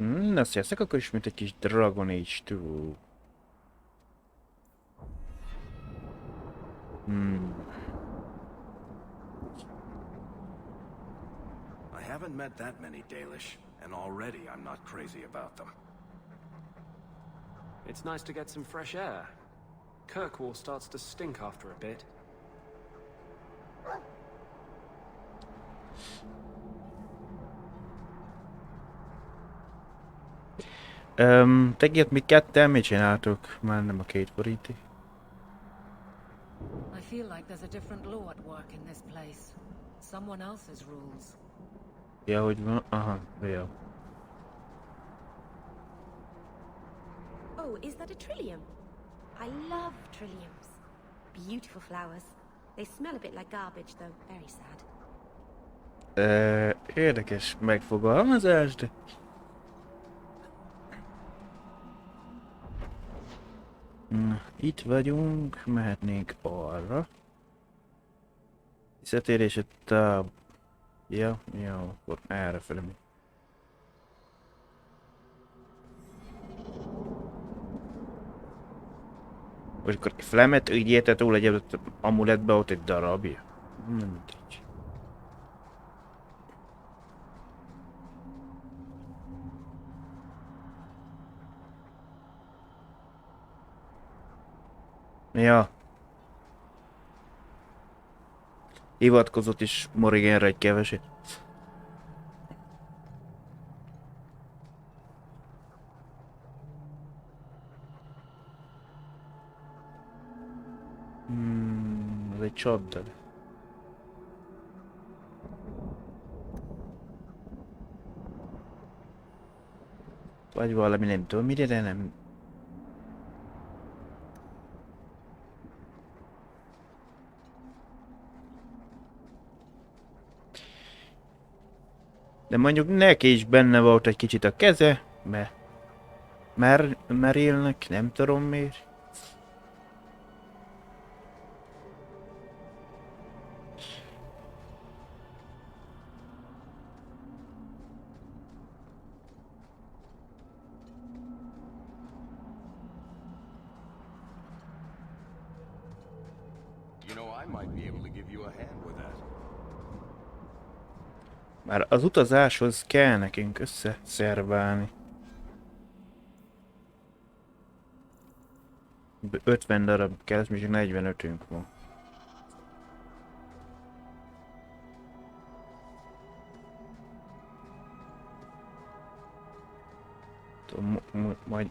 Na, sziasztok, akkor ismét egy kis Dragon Age 2. I haven't met that many Dalish, and already I'm not crazy about them. It's nice to get some fresh air. Kirkwall starts to stink after a bit. Tegiet mi ketten mit csináltok? Már nem a 2 forinti. I feel like there's a different law at work in this place. Someone else's rules. Ja, hogy van? Aha, jó. Oh, is that a trillium? I love trilliums. Beautiful flowers. They smell a bit like garbage, though. Very sad. Érdekes megfogalmazás, de... Na, itt vagyunk, mehetnénk arra. Visszatérés a táb... Ja, jó, akkor errefele mi. Vagy akkor Flemet így érte túl egy amuletbe ott egy darabja. Nem mindegy. Ja. Hivatkozott is Morriganre egy keveset. Ez egy csapda. Vagy valami, nem tudom mire, de nem... De mondjuk neki is benne volt egy kicsit a keze, merélnek, nem tudom miért. You know, I might be able to give you a hand with that. Már az utazáshoz kell nekünk összeszerválni. 50 darab kell, és még 45-ünk van. Majd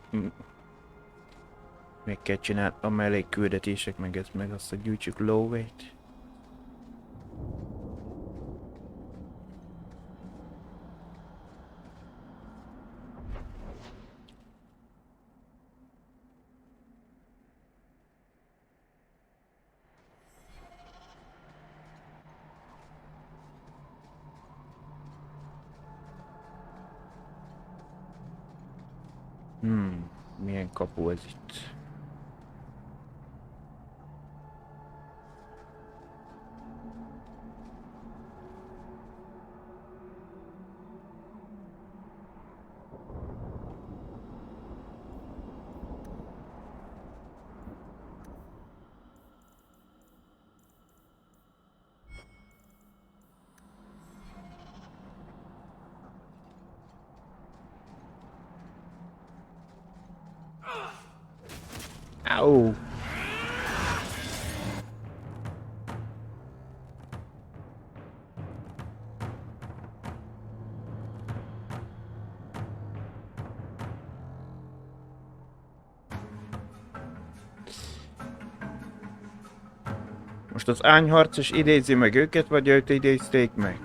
még kell csinálni a mellékküldetések, meg ezt meg azt, hogy gyűjtsük lóvét. Milyen kapu ez itt? Au! Most az ányharcos idézi meg őket, vagy őt idézték meg?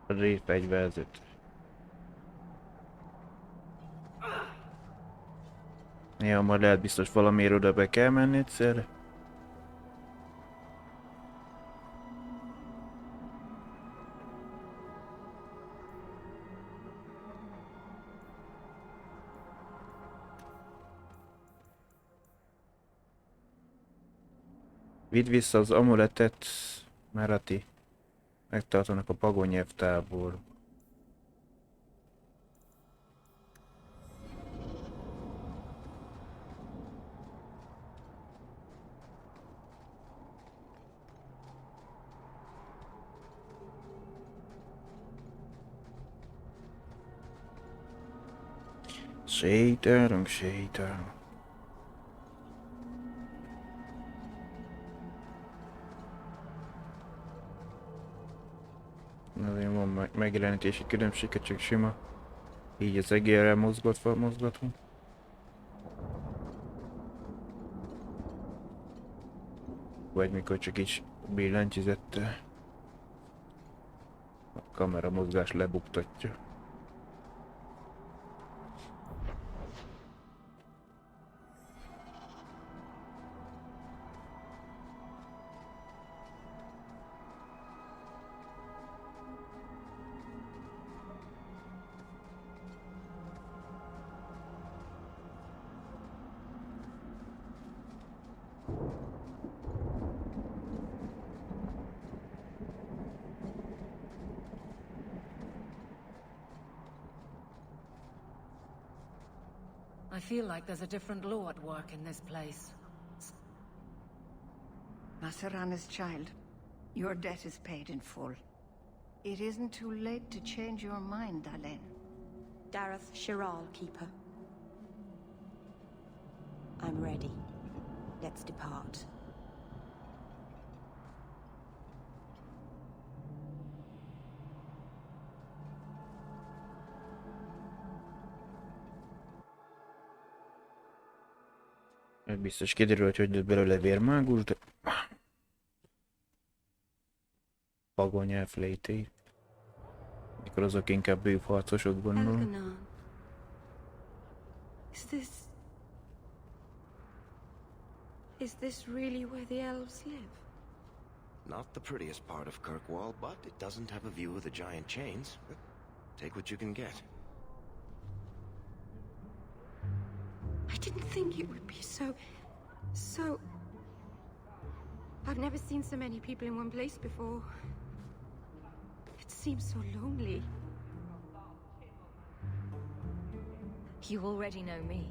Réfegyverzet. Néha majd lehet biztos valamiért oda be kell menni egyszerre. Vidd vissza az amuletet, Merati. Megtartanak a pagonyelvtából. Sétálunk, sétálunk. Azért van megjelenítési különbsége, csak sima. Így az egérrel mozgatunk. Vagy mikor csak is billentyűzettel. A kamera mozgás lebuktatja. I feel like there's a different law at work in this place. Masarana's child, your debt is paid in full. It isn't too late to change your mind, Dalen. Dareth Shiral, Keeper. I'm ready. Let's depart. Biztos kiderült, hogy lett belőle vérmágus, de... Pagony elfelejté. Mikor azok inkább bűvharcosok, gondolom. Elganon. Is this really where the elves live? Not the prettiest part of Kirkwall, but it doesn't have a view of the giant chains. Take what you can get. I didn't think it would be so... I've never seen so many people in one place before. It seems so lonely. You already know me.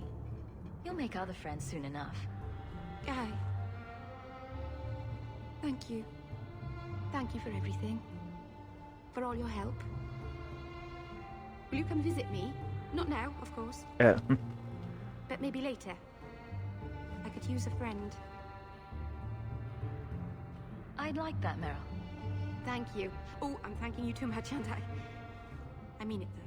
You'll make other friends soon enough. Guy. Thank you. Thank you for everything. For all your help. Will you come visit me? Not now, of course. Yeah. But maybe later. I could use a friend. I'd like that, Meryl. Thank you. Oh, I'm thanking you too much, aren't I? I mean it, though.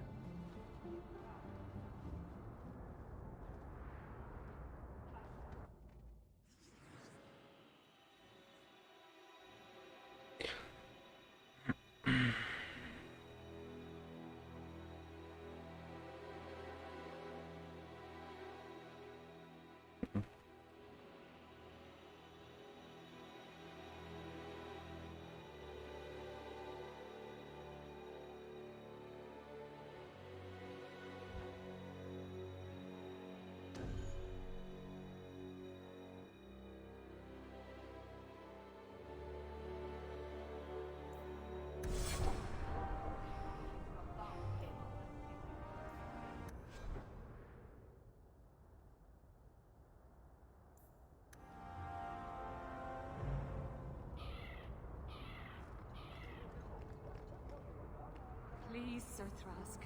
Please, Sir Thrask.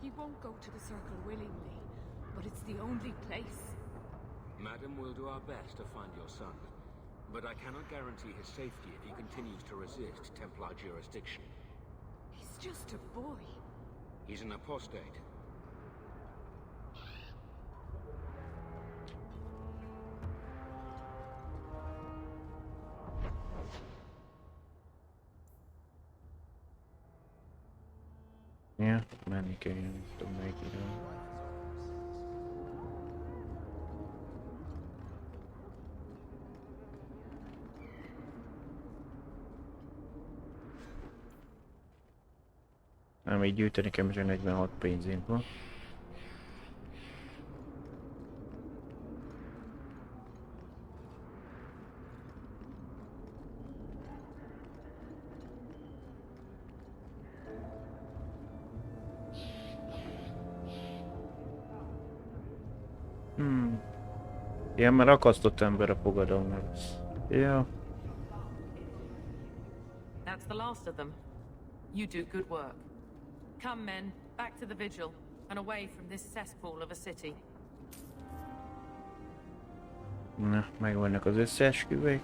He won't go to the Circle willingly, but it's the only place. Madam, we'll do our best to find your son, but I cannot guarantee his safety if he continues to resist Templar jurisdiction. He's just a boy. He's an apostate. kell, nem tudom melyik irány. Nem, így gyűjteni kell, mert 46 pénzünk van. Ilyen már akasztott ember a fogadalomra. Ja. That's the last of them. You do good work. Come, men, back to the vigil, and away from this cesspool of a city. Na, megvannak az összeesküvők.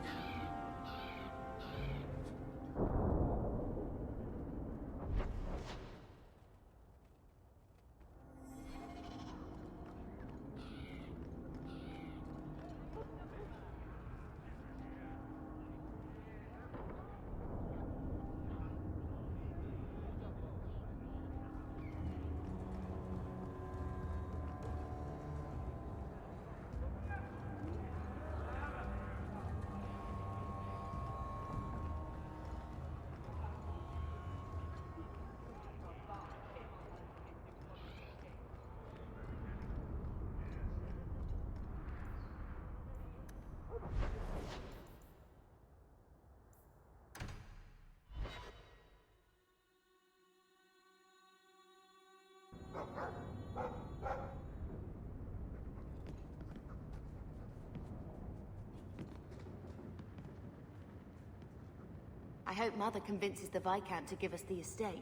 I hope Mother convinces the Viscount to give us the estate.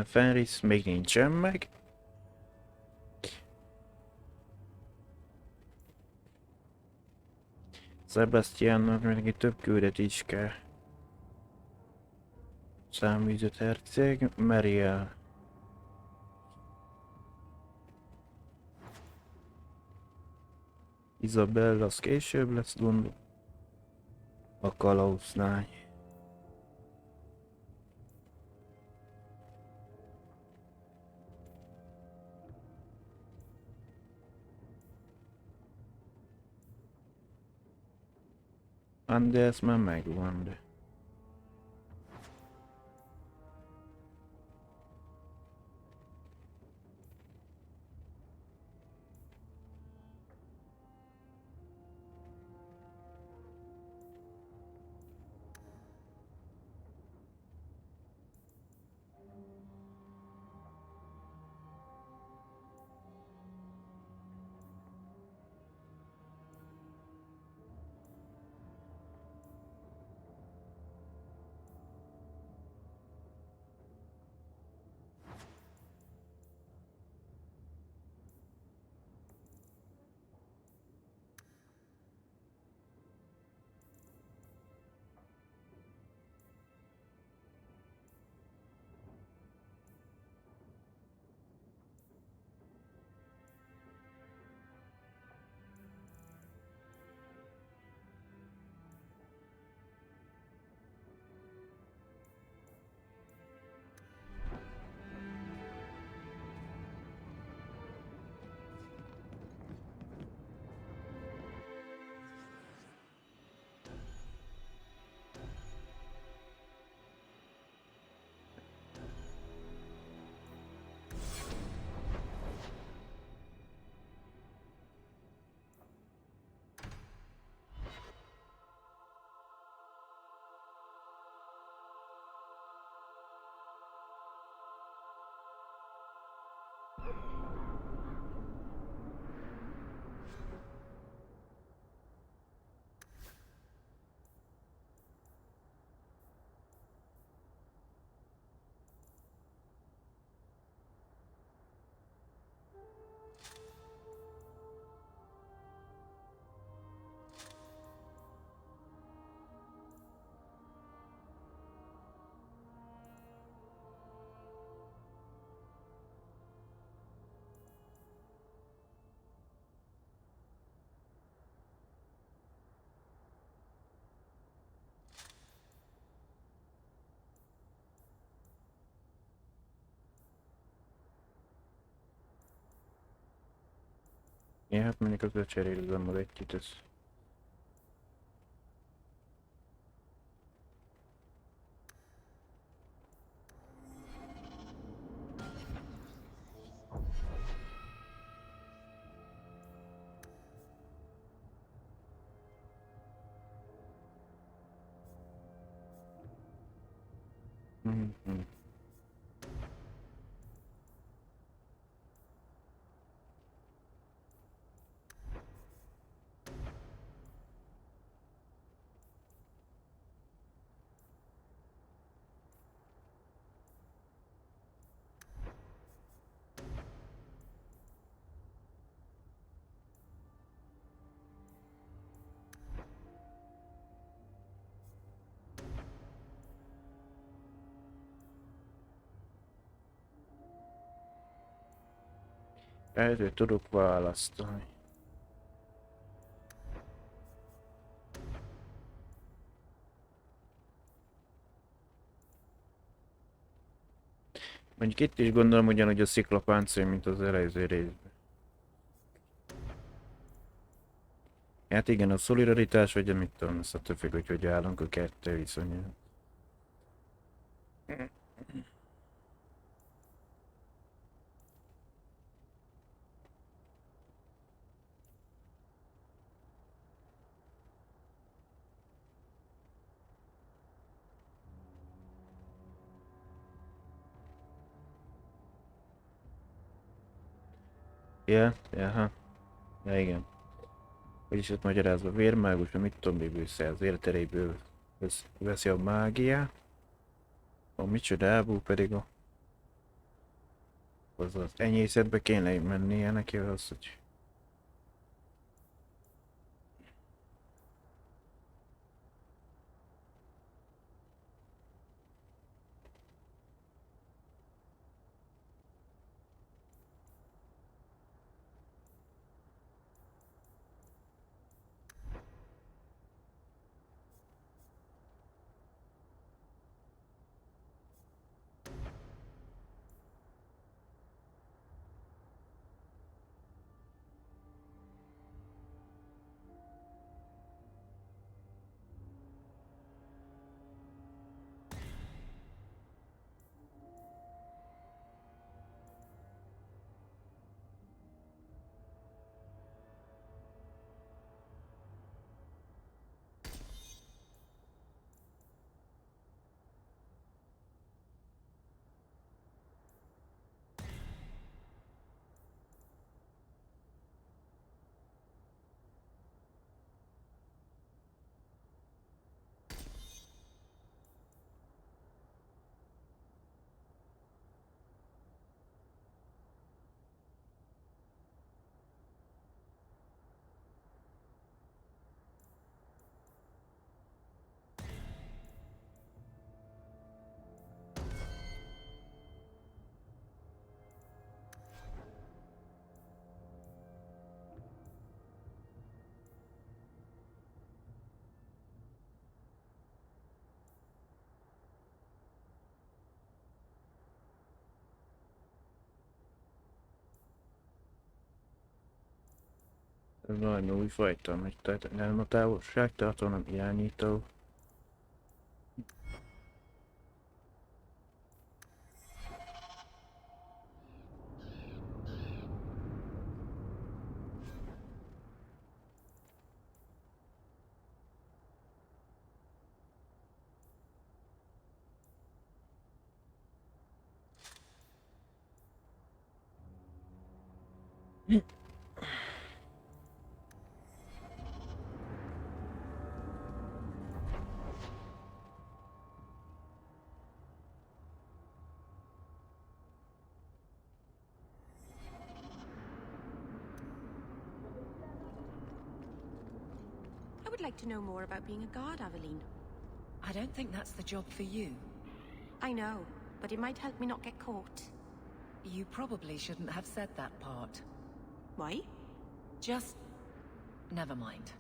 Fenris még nincsen meg. Sebastiannak még több küldetés kell. Száműzött herceg, Mariel. Isabella az később lesz, gondolom. A kalauzlány. De ez már megvan, de... Ja, hát mondjuk az lecserélem meg egyet, ez... Mhm. Erről tudok választani. Mondjuk itt is gondolom ugyanúgy a sziklapáncél, mint az előző részben. Hát igen, a szolidaritás, vagy mit tudom, azt attól függ, hogy állunk a kettő viszonyán. Ja, jaha. Ja, igen. Vagyis ott magyarázva vérmágus, a mit tudom, miből az értereiből veszi a mágiát. A micsodából pedig az enyészetbe kéne mennie neki az, hogy... Ez valami újfajta, hogy tehát nem a távolságtartó, hanem irányító. I would like to know more about being a guard, Aveline. I don't think that's the job for you. I know, but it might help me not get caught. You probably shouldn't have said that part. Why? Just... never mind.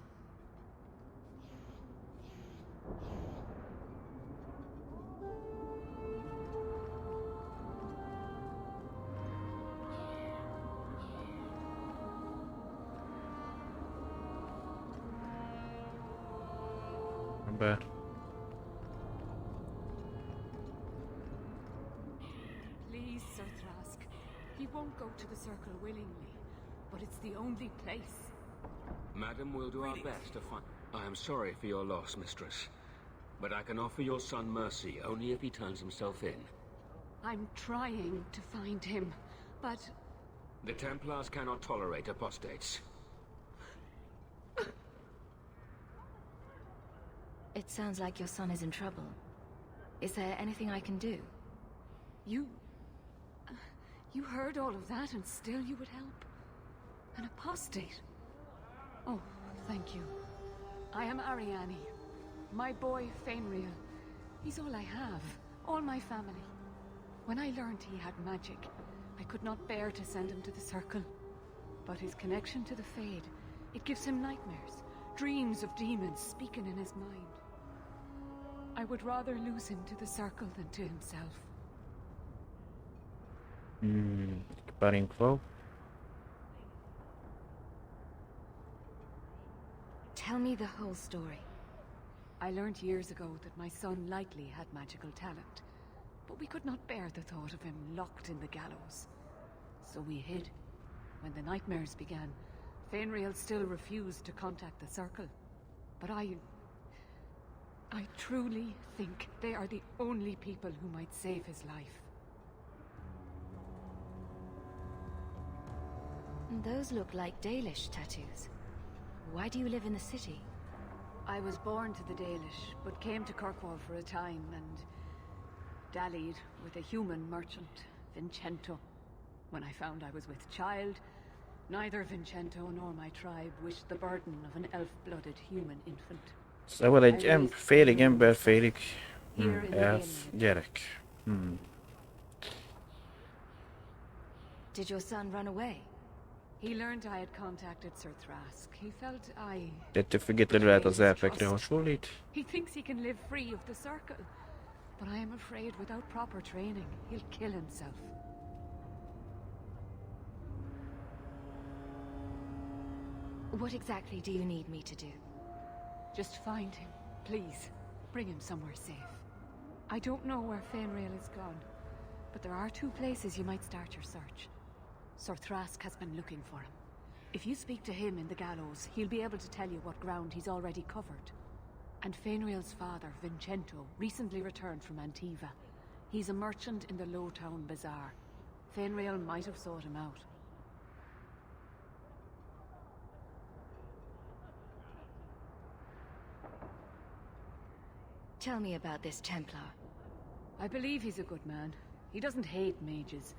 ember. Please, Sir Thrask. He won't go to the circle willingly, but it's the only place. Madam, we'll do our best to find... I am sorry for your loss, mistress. But I can offer your son mercy only if he turns himself in. I'm trying to find him, but... The Templars cannot tolerate apostates. It sounds like your son is in trouble. Is there anything I can do? You heard all of that and still you would help? An apostate? Oh, thank you. I am Ariane. My boy, Fenrir. He's all I have. All my family. When I learned he had magic, I could not bear to send him to the Circle. But his connection to the Fade, it gives him nightmares. Dreams of demons speaking in his mind. I would rather lose him to the Circle than to himself. Par info. Tell me the whole story. I learned years ago that my son likely had magical talent, but we could not bear the thought of him locked in the gallows. So we hid. When the nightmares began, Fenrir still refused to contact the Circle. But I truly think they are the only people who might save his life. Those look like Dalish tattoos. Why do you live in the city? I was born to the Dalish, but came to Kirkwall for a time and dallied with a human merchant, Vincento. When I found I was with child, neither Vincento nor my tribe wished the burden of an elf-blooded human infant. Szóval egy félig ember, félig elf gyerek. Did your son run away? He learned I had contacted Sir Thrask. He felt I... Ettől függetlenül lehet az elfekre hasonlít. He thinks he can live free of the Circle. But I am afraid without proper training, he'll kill himself. What exactly do you need me to do? Just find him, please. Bring him somewhere safe. I don't know where Fenrir is gone, but there are two places you might start your search. Sir Thrask has been looking for him. If you speak to him in the gallows, he'll be able to tell you what ground he's already covered. And Fenrir's father, Vincento, recently returned from Antiva. He's a merchant in the Lowtown Bazaar. Fenrir might have sought him out. Tell me about this Templar. I believe he's a good man. He doesn't hate mages,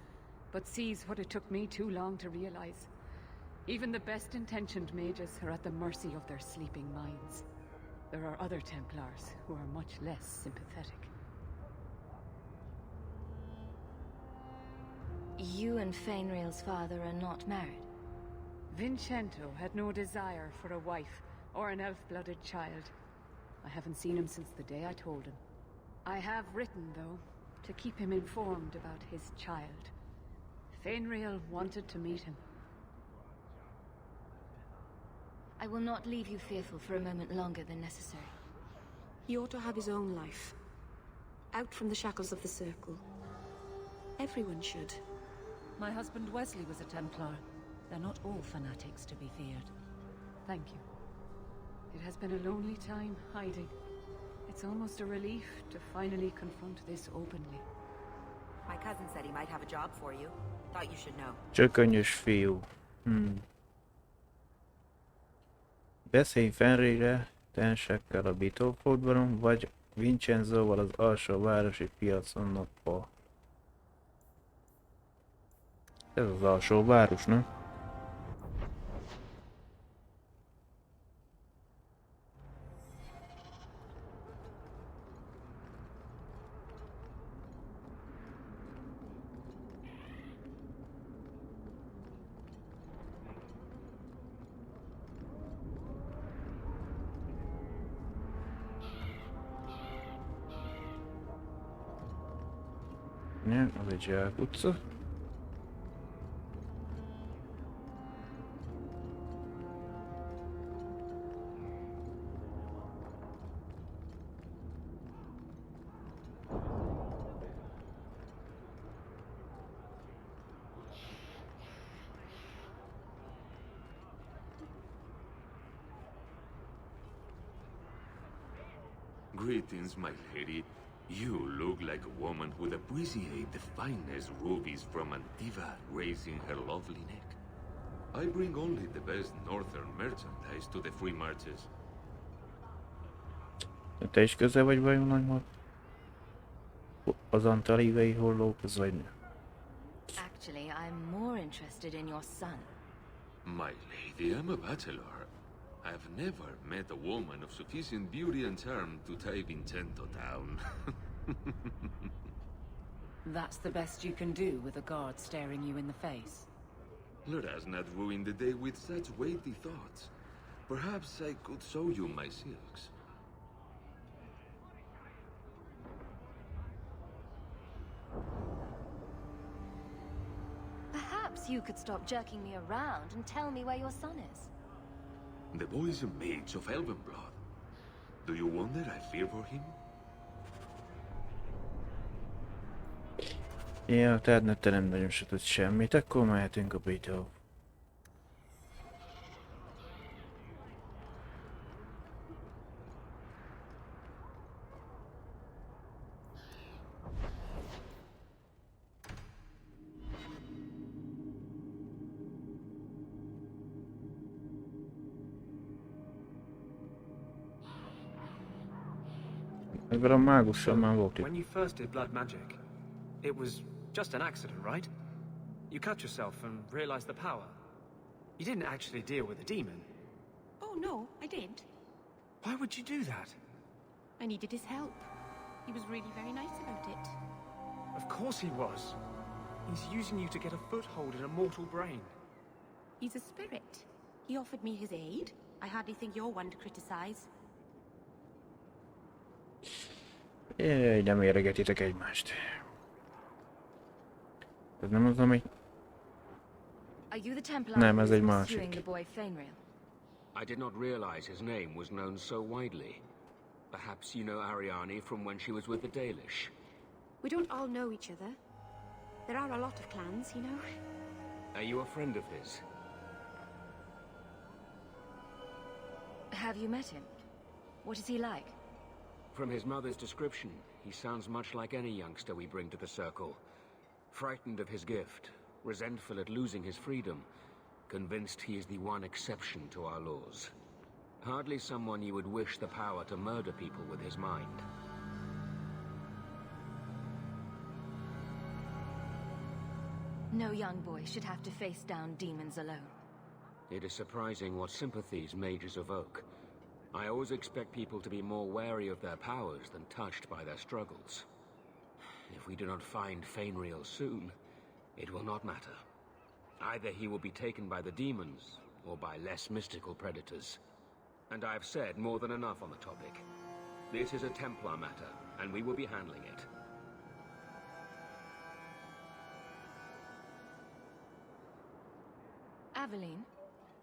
but sees what it took me too long to realize. Even the best-intentioned mages are at the mercy of their sleeping minds. There are other Templars who are much less sympathetic. You and Fenrir's father are not married? Vincento had no desire for a wife or an elf-blooded child. I haven't seen him since the day I told him. I have written, though, to keep him informed about his child. Fenrir wanted to meet him. I will not leave you fearful for a moment longer than necessary. He ought to have his own life. Out from the shackles of the Circle. Everyone should. My husband Wesley was a Templar. They're not all fanatics to be feared. Thank you. It has been a lonely time hiding. It's almost a relief to finally confront this openly. My cousin said he might have a job for you. Thought you should know. Csökönyös fiú. Beszélj Fenrirre, tensekkel a Bitófordban, vagy Vincenzoval az alsó városi piacon nappal. Ez az alsó város, nem? Nem, az egy zsákutca. Greetings, my lady. You look like a woman who'd appreciate the finest rubies from Antiva raising her lovely neck. I bring only the best northern merchandise to the free marches. Te is közel vagy vajon nagymag? Az antalívei hollókhoz vagy nem? Actually, I'm more interested in your son. My lady, I'm a bachelor. I've never met a woman of sufficient beauty and charm to tie Vincento down. That's the best you can do with a guard staring you in the face. Let us not ruin the day with such weighty thoughts. Perhaps I could show you my silks. Perhaps you could stop jerking me around and tell me where your son is. The boy is a mage of elven blood. Do you wonder I fear for him? Ja, tehát te nem nagyon se tudsz semmit, akkor mehetünk a BioWare. Ezzel a mágussal már volt itt. When you first did blood magic, it was just an accident, right? You cut yourself and realized the power. You didn't actually deal with a demon. Oh, no, I did. Why would you do that? I needed his help. He was really very nice about it. Of course he was. He's using you to get a foothold in a mortal brain. He's a spirit. He offered me his aid. I hardly think you're one to criticize. Jaj, nem éregetitek egymást. Ez nem az, ami... Are you the Templar Nem, who ez is egy pursuing másik. the boy Fainrail? I did not realize his name was known so widely. Perhaps you know Ariane from when she was with the Dalish. We don't all know each other. There are a lot of clans, you know. Are you a friend of his? Have you met him? What is he like? From his mother's description, he sounds much like any youngster we bring to the Circle. Frightened of his gift, resentful at losing his freedom, convinced he is the one exception to our laws. Hardly someone you would wish the power to murder people with his mind. No young boy should have to face down demons alone. It is surprising what sympathies mages evoke. I always expect people to be more wary of their powers than touched by their struggles. If we do not find Fainrail soon, it will not matter. Either he will be taken by the demons, or by less mystical predators. And I have said more than enough on the topic. This is a Templar matter, and we will be handling it. Aveline,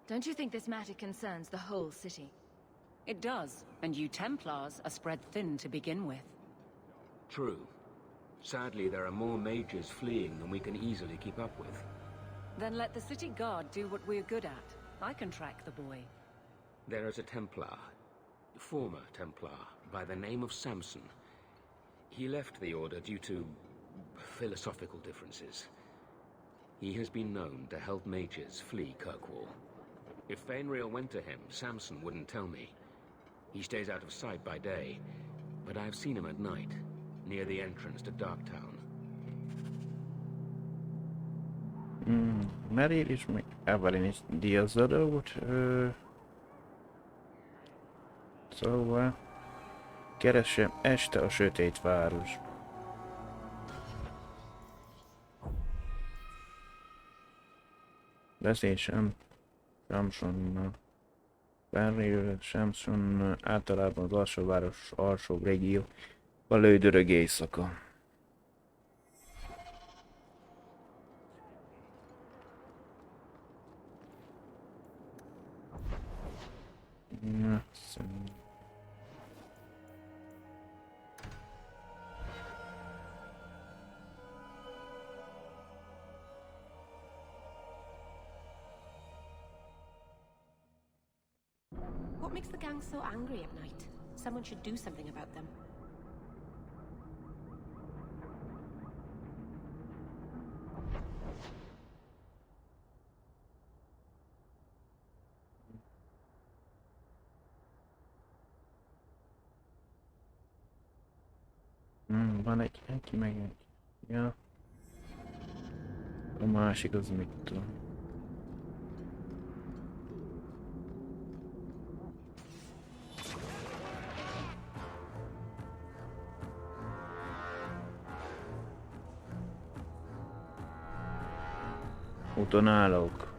don't you think this matter concerns the whole city? It does, and you Templars are spread thin to begin with. True. Sadly, there are more mages fleeing than we can easily keep up with. Then let the city guard do what we're good at. I can track the boy. There is a Templar, former Templar, by the name of Samson. He left the Order due to philosophical differences. He has been known to help mages flee Kirkwall. If Fainrail went to him, Samson wouldn't tell me. He stays out of sight by day, but I've seen him at night, near the entrance to Darktown. Meryl is még Evelyn is díjazza a dolgot. Szóval... Keresem este a sötét város. Beszélsem Samsonnal. Meryl, Samson általában az alsóváros alsóbb régió. A lődörög éjszaka. Na, What makes the gang so angry at night? someone should do something about them. Van egy meg egy. Ja. A másik az mit tudom. Úton állok.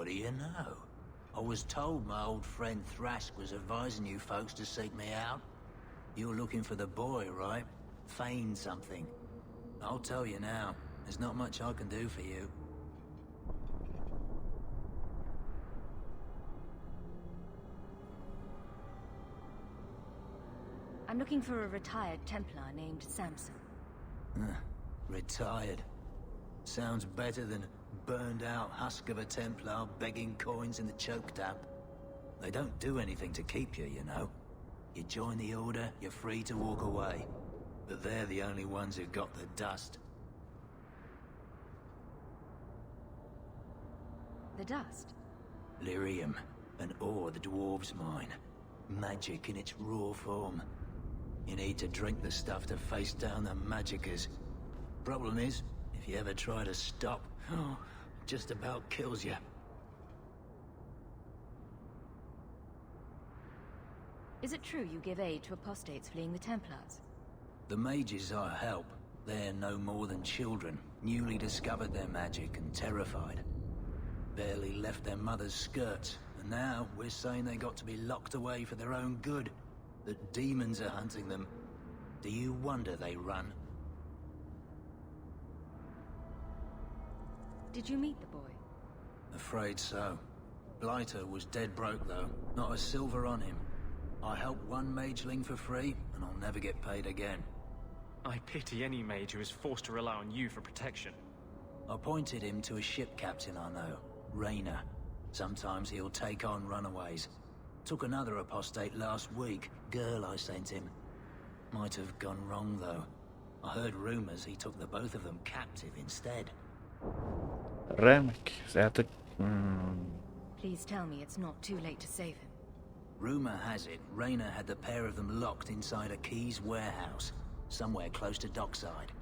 What do you know? I was told my old friend Thrask was advising you folks to seek me out. You're looking for the boy, right? Feign something. I'll tell you now, there's not much I can do for you. I'm looking for a retired Templar named Samson. Retired. Sounds better than burned out husk of a Templar begging coins in the choke tap. They don't do anything to keep you, you know. You join the Order, you're free to walk away. But they're the only ones who got the dust. The dust? Lyrium, an ore the dwarves mine. Magic in its raw form. You need to drink the stuff to face down the magicers. Problem is, if you ever try to stop, just about kills you. Is it true you give aid to apostates fleeing the Templars? The mages I help, they're no more than children, newly discovered their magic and terrified. Barely left their mother's skirts, and now we're saying they got to be locked away for their own good. That demons are hunting them. Do you wonder they run? Did you meet the boy? Afraid so. Blighter was dead broke though, not a silver on him. I helped one mageling for free, and I'll never get paid again. I pity any mage who is forced to rely on you for protection. I pointed him to a ship captain I know, Rayner. Sometimes he'll take on runaways. Took another apostate last week, girl I sent him. Might have gone wrong though. I heard rumors he took the both of them captive instead. Remek, Please tell me it's not too late to save him. Rumor has it, Rayner had the pair of them locked inside a Keys warehouse, somewhere close to dockside.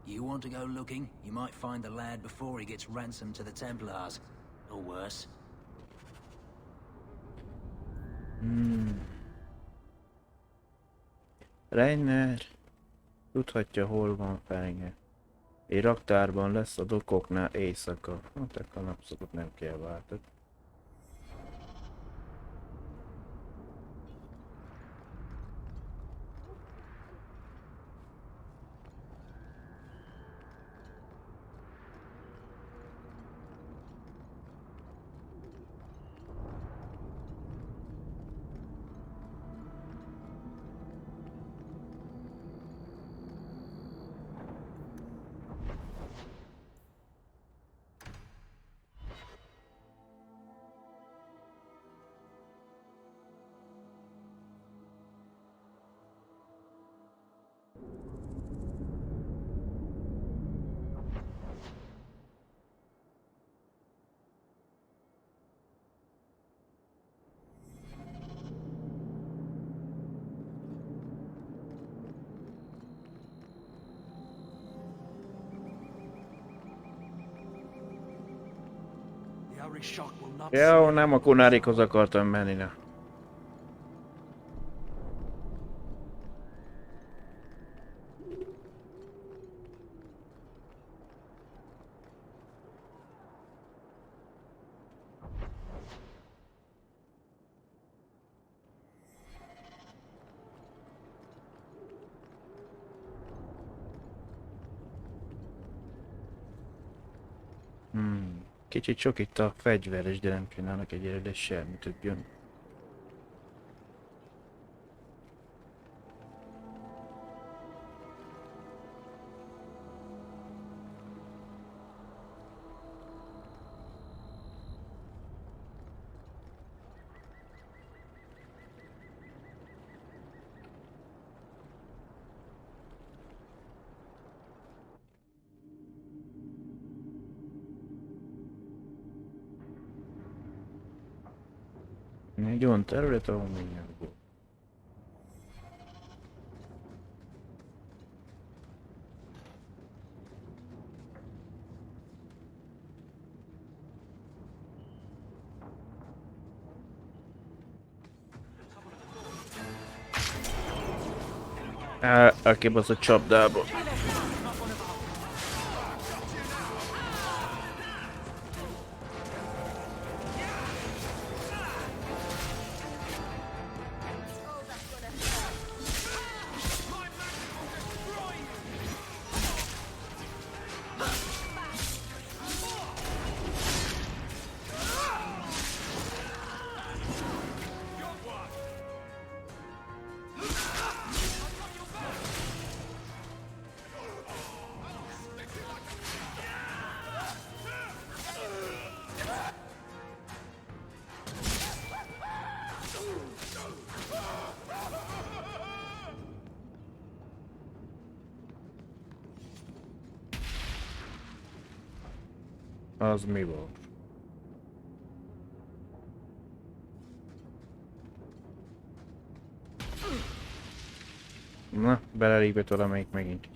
You want to go looking? You might find the lad before he gets ransomed to the Templars. Or worse. Reiner tudhatja, hol van Fenge. Egy raktárban lesz a dokoknál éjszaka. Hát akkor napszakot nem kell váltani. primary shock will not Jó, nem a kunárikhoz akartam menni, ne. Kicsit sok itt a fegyveres, de nem csinálnak egyre, de semmi több jön. Egy olyan terület, ahol mindjárt volt. Elkibaszott csapdába. Az mi volt? Na, belelépett valamelyik megint.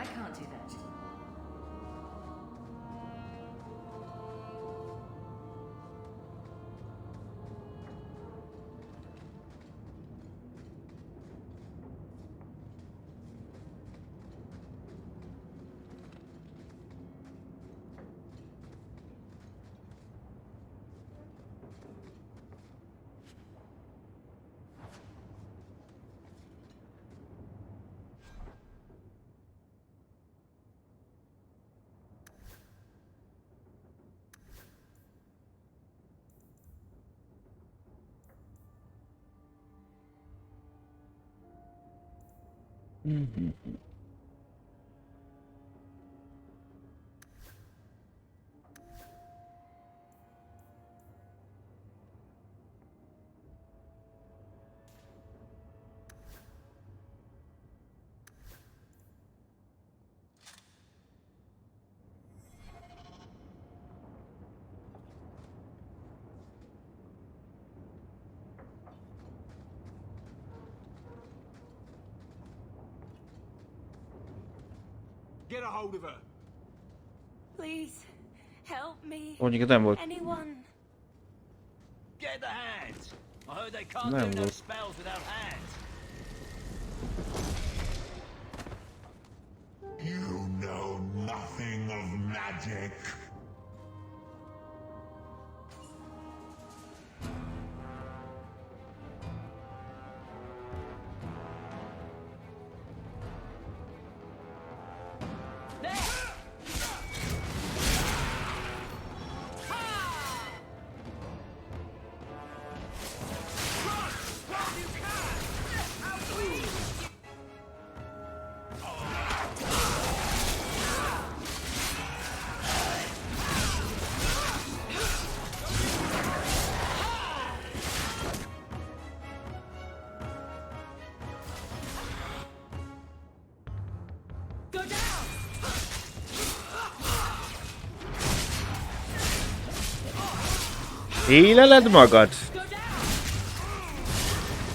I can't do that. Get a hold of her. Please, help me. Mondjuk nem volt. Anyone. Get the hands. I heard they can't Nem do no volt. spells without hands. Éleled magad?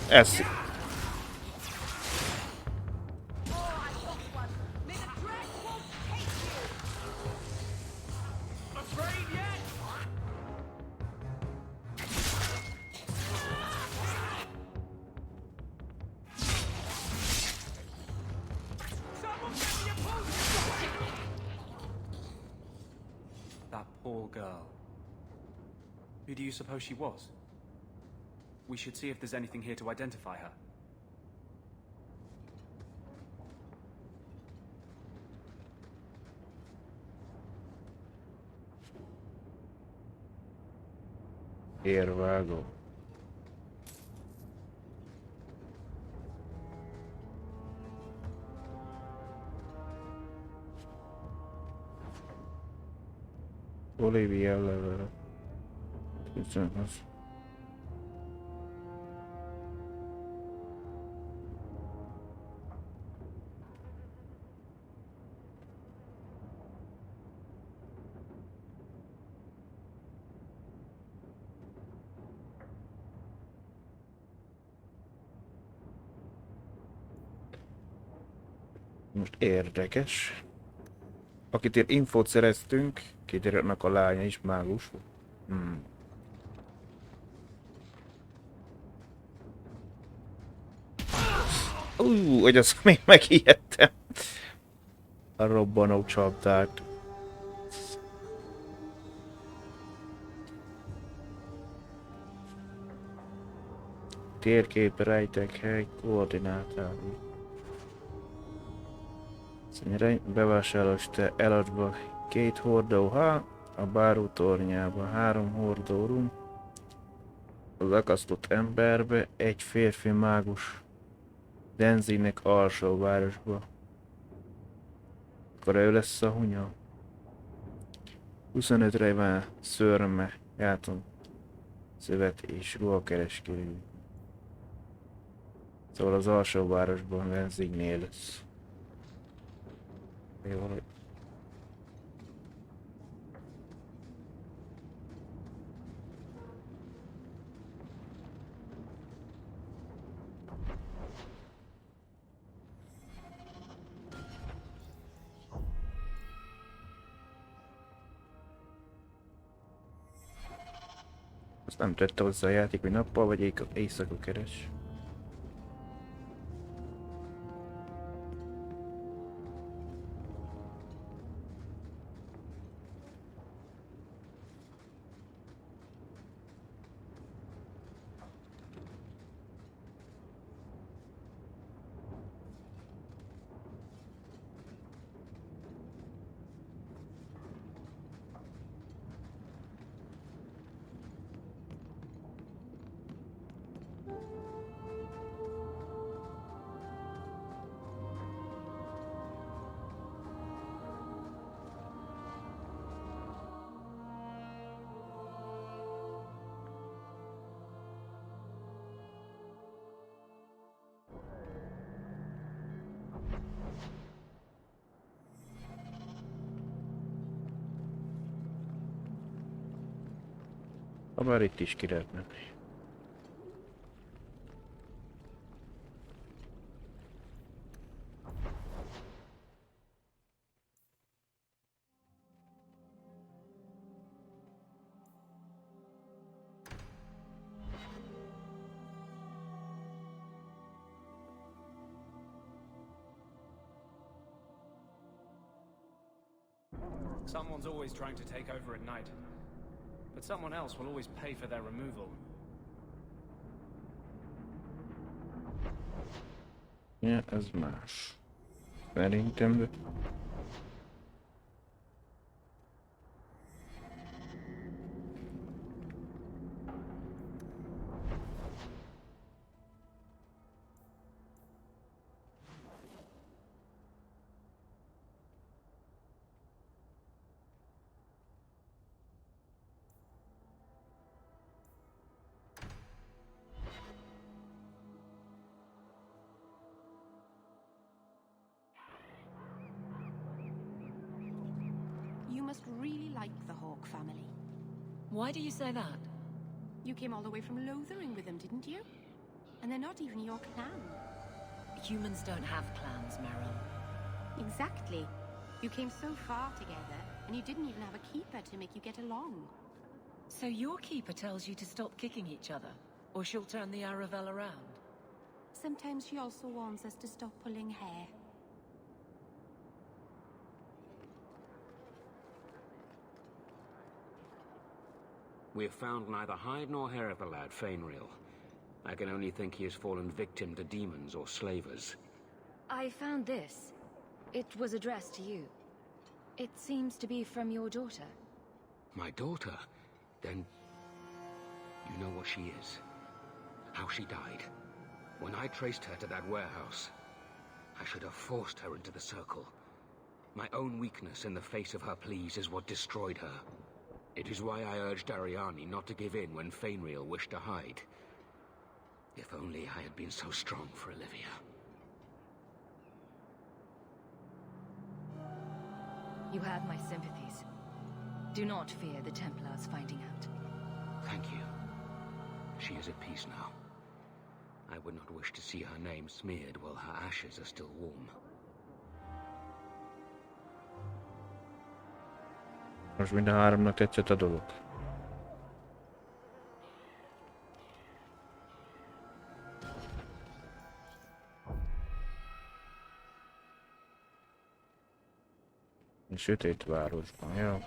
Ez... That poor girl. Who do you suppose she was? We should see if there's anything here to identify her. Érvágó. Olivia level. Köszönöm. Most érdekes. Akitől infót szereztünk, kiderülnek a lánya is mágus. Hogy azt még megijedtem. A robbanó csapdát. Térkép, rejtek, hely, koordinátái. Bevásárlós te eladva 2 hordó a báró tornyába, 3 hordó rum, az akasztott emberbe, 1 férfi mágus Denzinek alsó városba. Akkor ő lesz a hunya. 25-re van szörme, játom, szövet és ruhakereskedő. Szóval az alsó városban Denzignél lesz. Jó. Azt nem tette hozzá a játék, hogy nappal vagy éjszaka keres. Ha már itt is ki lehet menni. Someone's always trying to take over at night. But someone else will always pay for their removal. Ja, ez más. Szerintem, de... You must really like the Hawk family. Why do you say that? You came all the way from Lothering with them, didn't you? And they're not even your clan. Humans don't have clans, Meryl. Exactly. You came so far together, and you didn't even have a keeper to make you get along. So your keeper tells you to stop kicking each other, or she'll turn the Aravel around? Sometimes she also warns us to stop pulling hair. We have found neither hide nor hair of the lad, Fainriel. I can only think he has fallen victim to demons or slavers. I found this. It was addressed to you. It seems to be from your daughter. My daughter? Then... you know what she is. How she died. When I traced her to that warehouse, I should have forced her into the circle. My own weakness in the face of her pleas is what destroyed her. It is why I urged Ariane not to give in when Fainriel wished to hide. If only I had been so strong for Olivia. You have my sympathies. Do not fear the Templars finding out. Thank you. She is at peace now. I would not wish to see her name smeared while her ashes are still warm. Most mind a háromnak tetszett a dolog. A sötét városban, jó.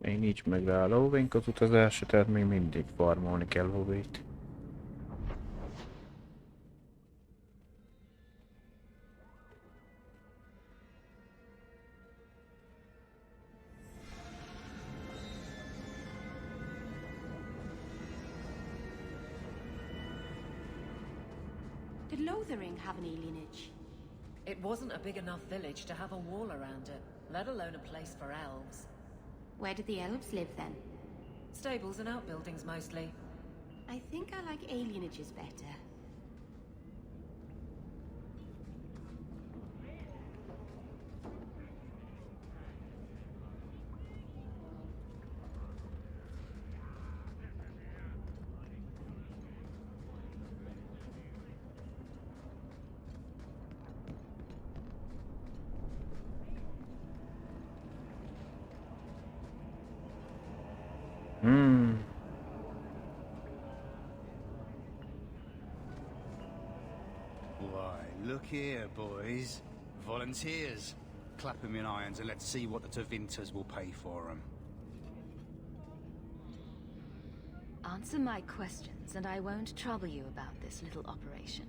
Még nincs meg rá a lóvénk az utazásra, tehát még mindig farmolni kell lóvét. Did Lothering have an alienage? It wasn't a big enough village to have a wall around it, let alone a place for elves. Where did the elves live then? Stables and outbuildings mostly. I think I like alienages better. Why, look here, boys. Volunteers. Clap 'em in irons and let's see what the Tevinters will pay for 'em. Answer my questions, and I won't trouble you about this little operation.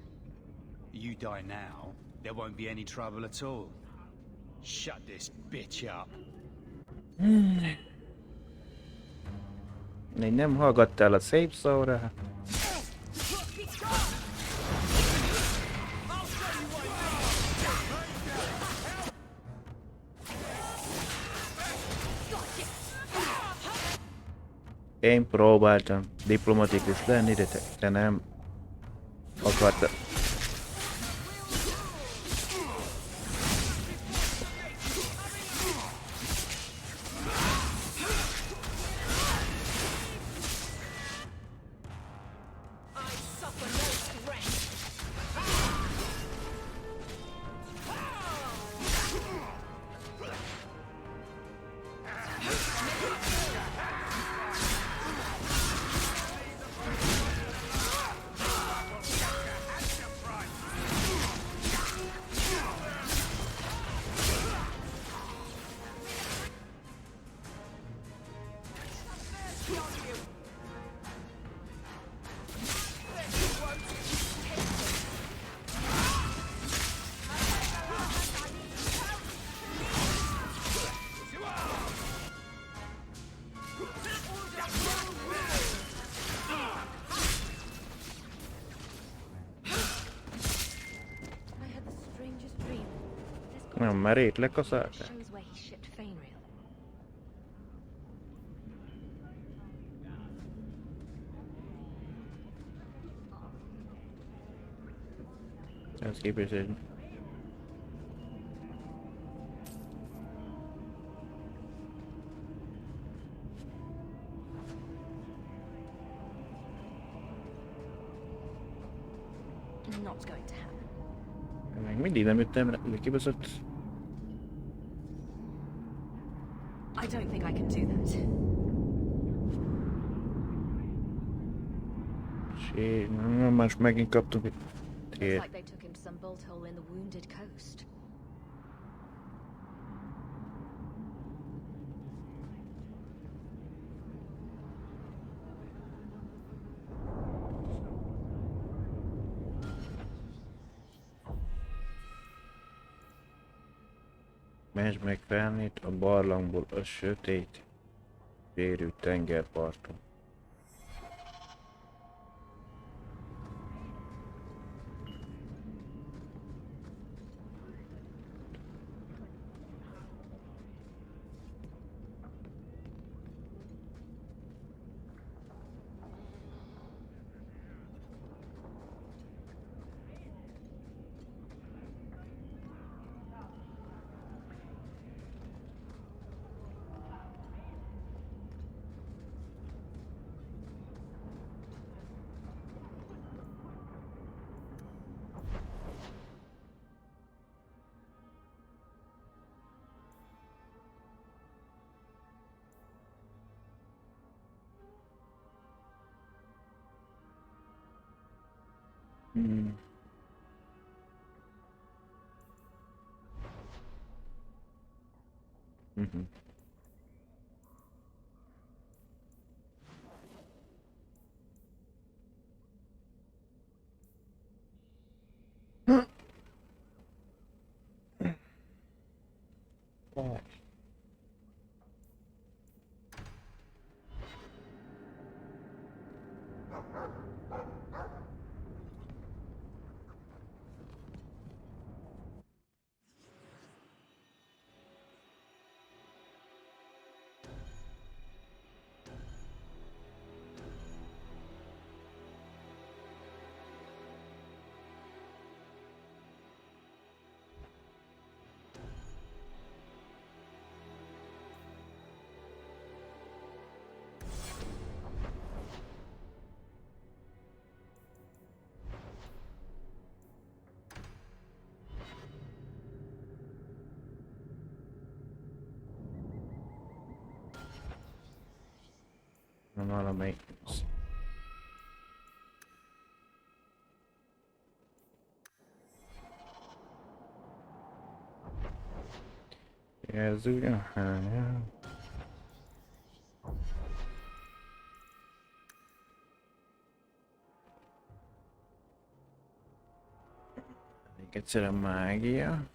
You die now, there won't be any trouble at all. Shut this bitch up. Még nem hallgattál a szép szóra? Én próbáltam diplomatikus lenni, de te nem akartad. A merét lekaszálták? Shows where he shipped Fainreal. Ez képest egy... Not going to happen. Még mindig nem jöttem rá, hogy kibaszott... I don't think I can do that. Most megint kaptunk egy Looks tér. like they took him to some bolt hole in the wounded coast. Ments meg felnét a barlangból a sötét, sérült tengerparton. Nem valamelyik. Ez ugyan. Még egyszer a mágia.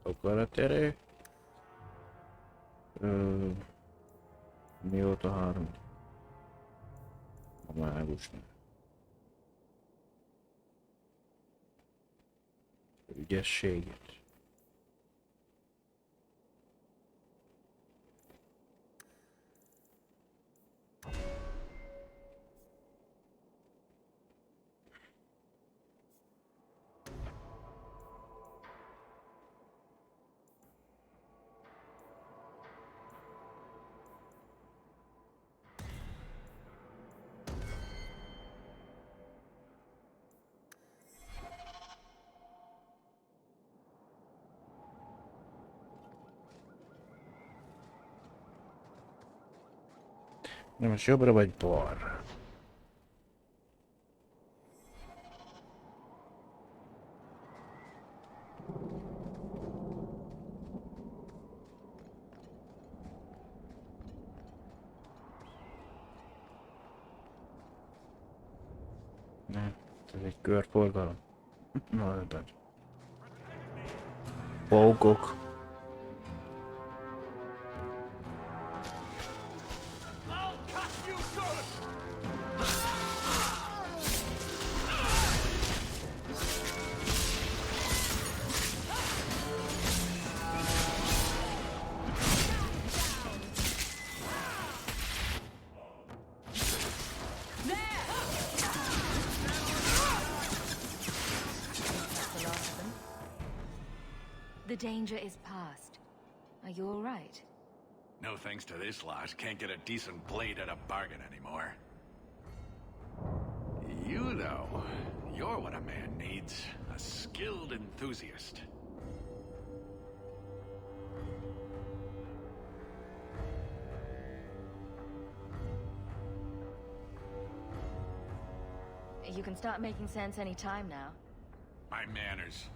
Akaraterő. Mióta 3? A mágusnál. Ügyességet. Na most jobbra vagy balra? Ne, ez egy körforgalom. Maradj. Pókok. The danger is past. Are you all right? No thanks to this lot, can't get a decent blade at a bargain anymore. You know, you're what a man needs. A skilled enthusiast. You can start making sense any time now. My manners.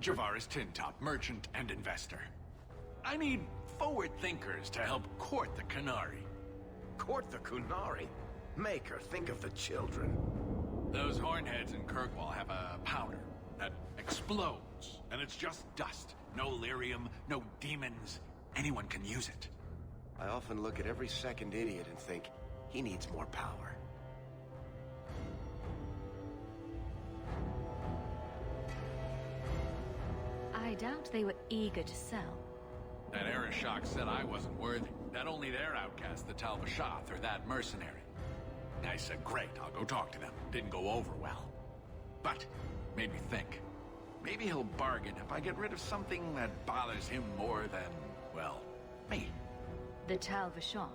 Javaris Tintop, merchant and investor. I need forward thinkers to help court the Qunari. Court the Qunari? Make her think of the children. Those hornheads in Kirkwall have a powder that explodes, and it's just dust. No lyrium, no demons. Anyone can use it. I often look at every second idiot and think, he needs more power. I doubt they were eager to sell. That Arishok said I wasn't worthy. That only their outcast, the Talbashath, or that mercenary. I said, great, I'll go talk to them. Didn't go over well. But, made me think. Maybe he'll bargain if I get rid of something that bothers him more than, well, me. The Talvashath.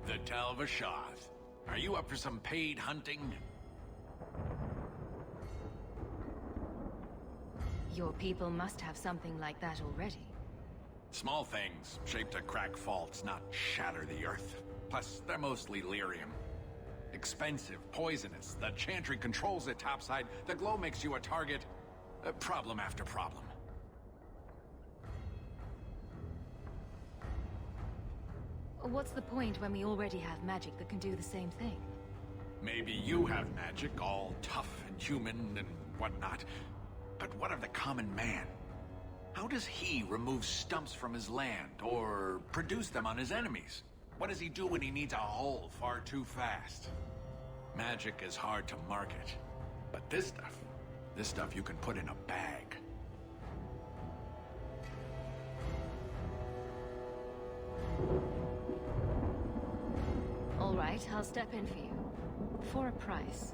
The Talvashath. Are you up for some paid hunting? Your people must have something like that already. Small things, shaped to crack faults, not shatter the earth. Plus, they're mostly lyrium. Expensive, poisonous. The Chantry controls it topside. The glow makes you a target. Problem after problem. What's the point when we already have magic that can do the same thing? Maybe you have magic, all tough and human and whatnot. But what of the common man? How does he remove stumps from his land, or produce them on his enemies? What does he do when he needs a hole far too fast? Magic is hard to market. But this stuff you can put in a bag. All right, I'll step in for you. For a price.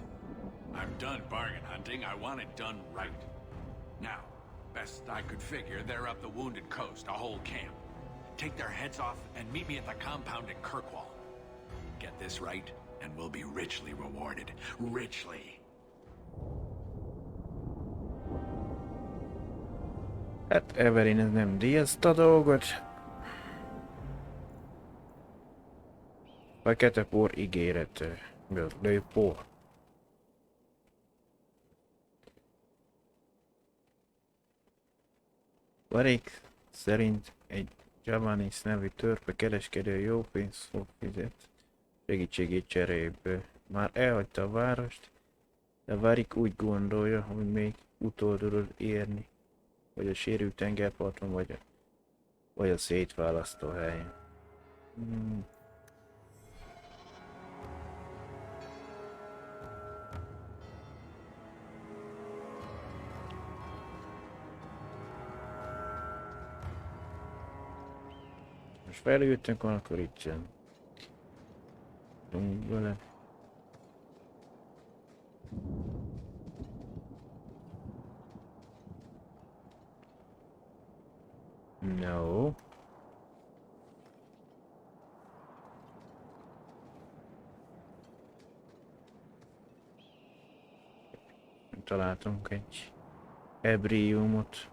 I'm done bargain hunting. I want it done right. Now, best I could figure, they're up the Wounded Coast, a whole camp. Take their heads off and meet me at the compound in Kirkwall. Get this right, and we'll be richly rewarded. Richly. Hát Everin ez nem díjazta a dolgot. Fekete por ígérete. Gördő por. Varik szerint egy Javanis nevű törpe kereskedő jó pénzt fog fizet segítségét cserébe. Már elhagyta a várost, de Varik úgy gondolja, hogy még utoldul érni, vagy a sérült tengerparton, vagy a szétválasztó helyen. Most felültünk van, akkor itt sem. Tudunk vele. No. Találtunk egy ebriumot.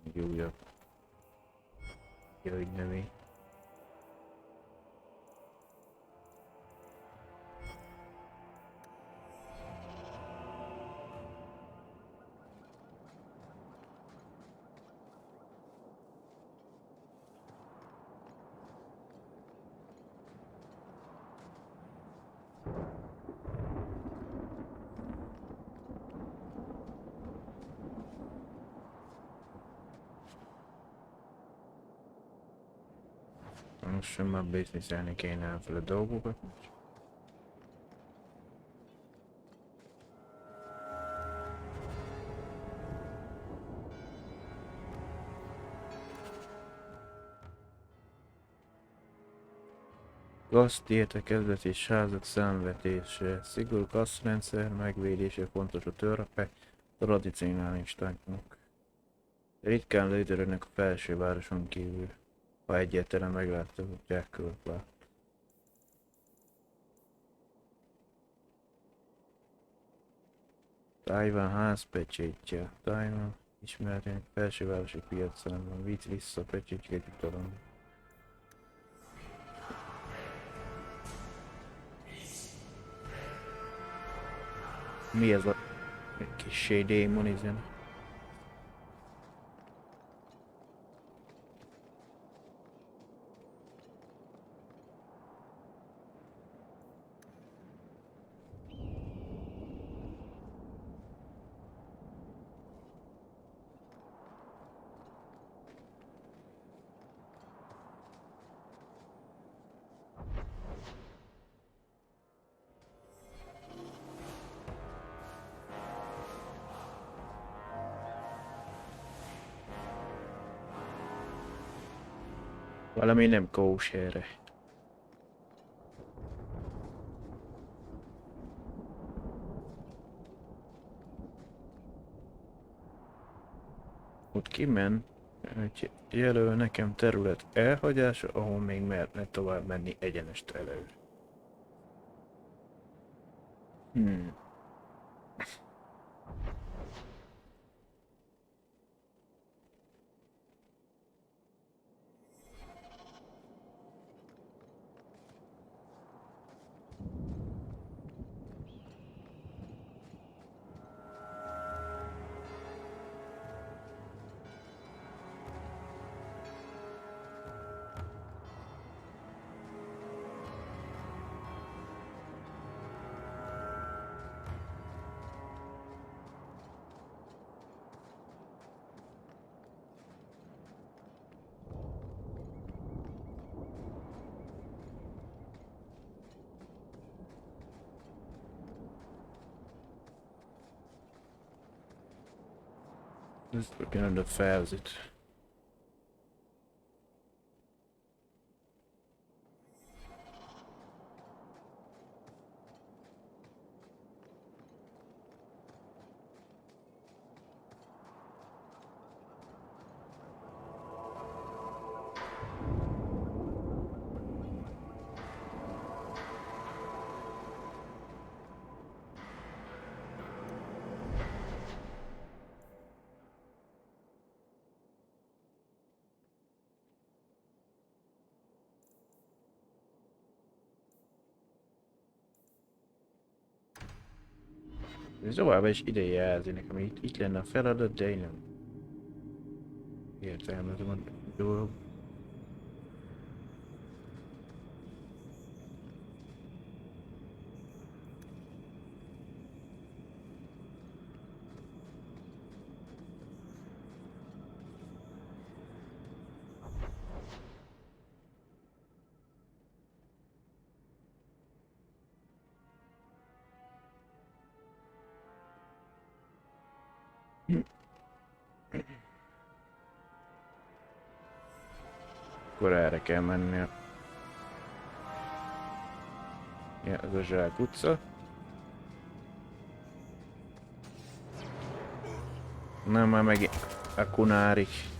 Egy újabb gyógynövény. Most sem már bizniszelni kéne fel a dolgokat. Gazdiéta kezdetés, házak számvetése, szigorú kasszrendszer, megvédése fontos a törpe, tradicionalistáknak. Ritkán léteznek a felsővároson kívül, ha egyáltalán meglátogatják körbe. Taiwan házpecsétje. Taiwan ismeretének felsővárosi piacán vitt vissza pecsétjét jutalom. Mi ez a kis démonizem? Valami nem kóserre. Ott kimen, hogy jelöl nekem terület elhagyása, ahol még mehetne tovább menni egyenest elő. Just looking at the facet. Ez továbbá is ide jelzi nekem, itt lenne a feladat, de én nem értelmezem a dolog. Akkor erre kell mennie. Ja, ez a Zsák utca. Nem, már megint a kunárik.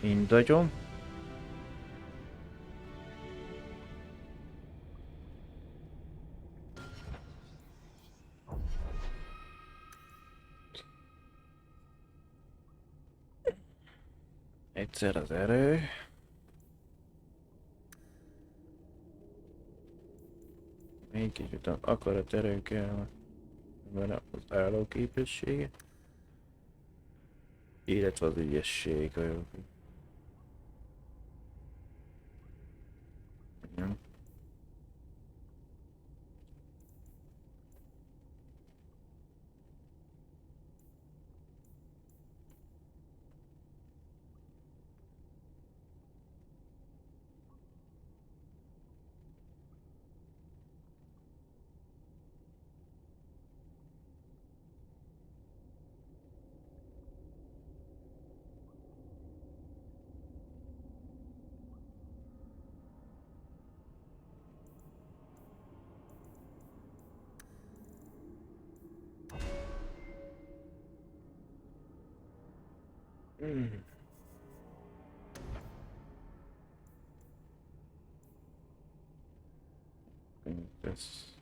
Indagyon. Egyszer az erő. Még kicsit akarat erő kell, vele az állóképessége, illetve az ügyesség. Nem. Ez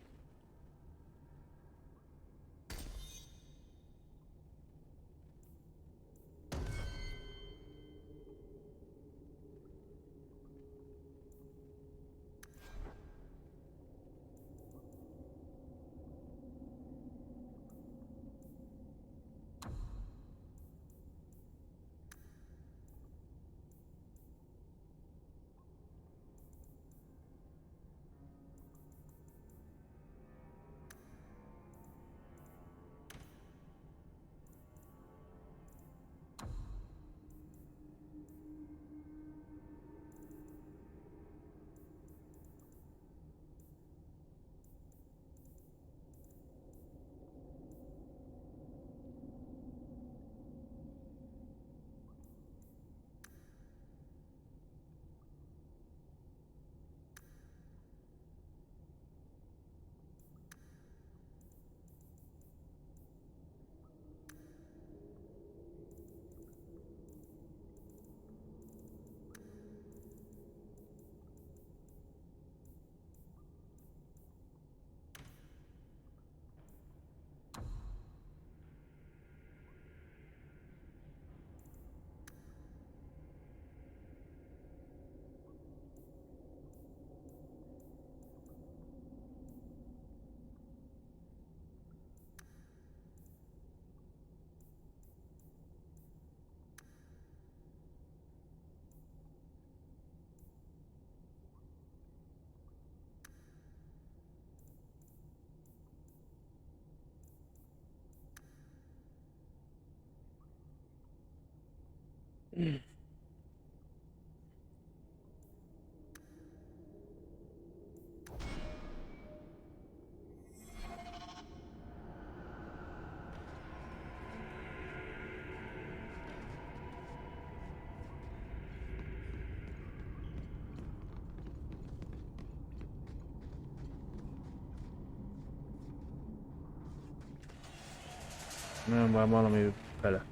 nem van valami bele.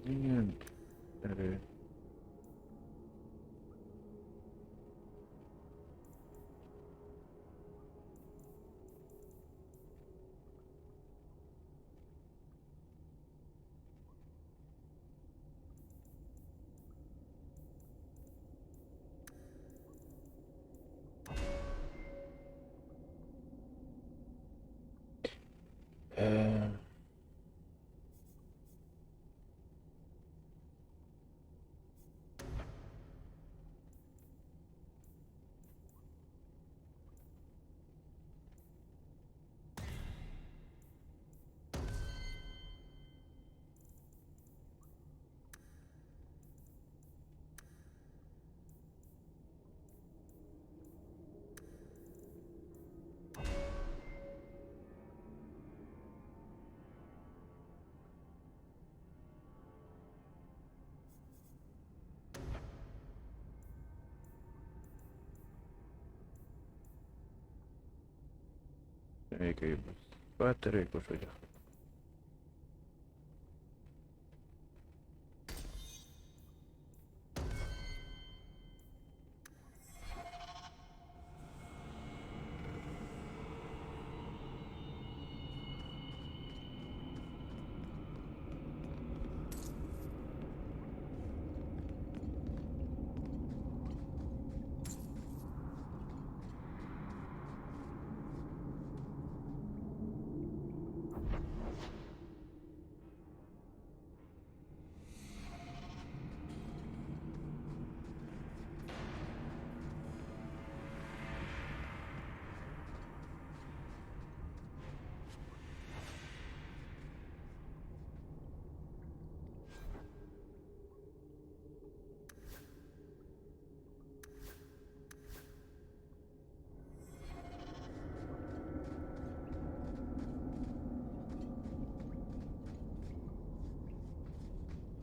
Igen. Erő. Batterékos ugye?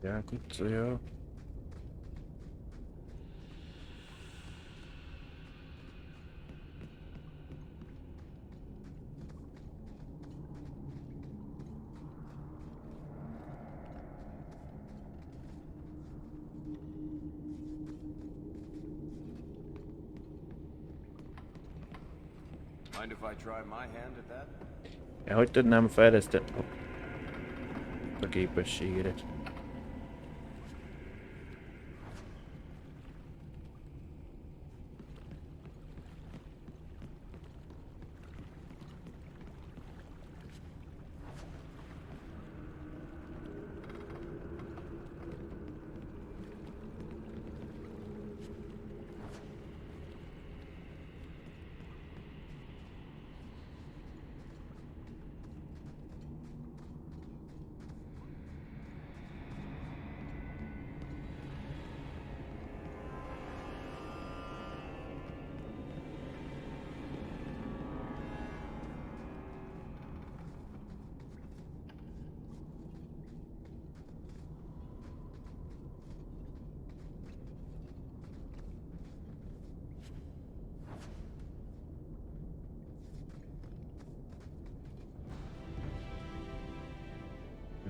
Zsákutca. Mind if I try my hand at that? Ja, hogy tudnám fejleszteni a képességedet?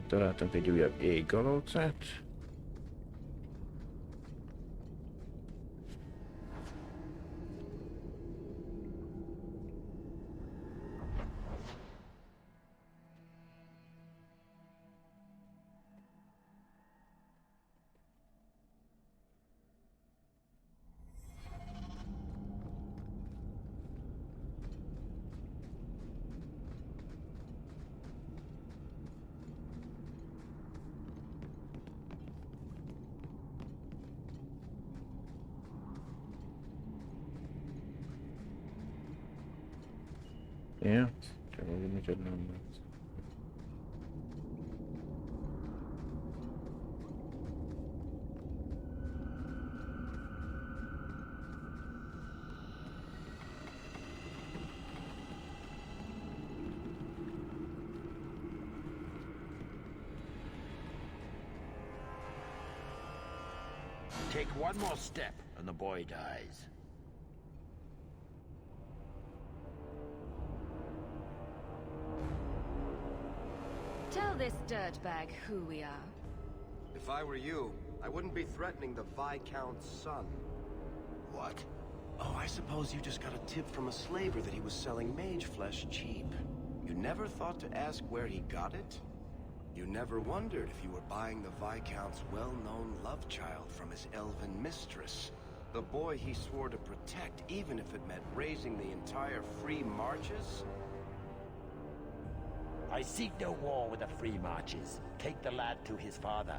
Találtunk egy újabb éggalócát. Ja, csak úgy micsoda nem lesz. Take one more step and the boy dies. Tell this dirtbag who we are. The If I were you, I wouldn't be threatening the Viscount's son. What? Oh, I suppose you just got a tip from a slaver that he was selling mage flesh cheap. You never thought to ask where he got it? You never wondered if you were buying the Viscount's well-known love child from his elven mistress? The boy he swore to protect, even if it meant raising the entire Free Marches? I seek no war with the Free Marches. Take the lad to his father.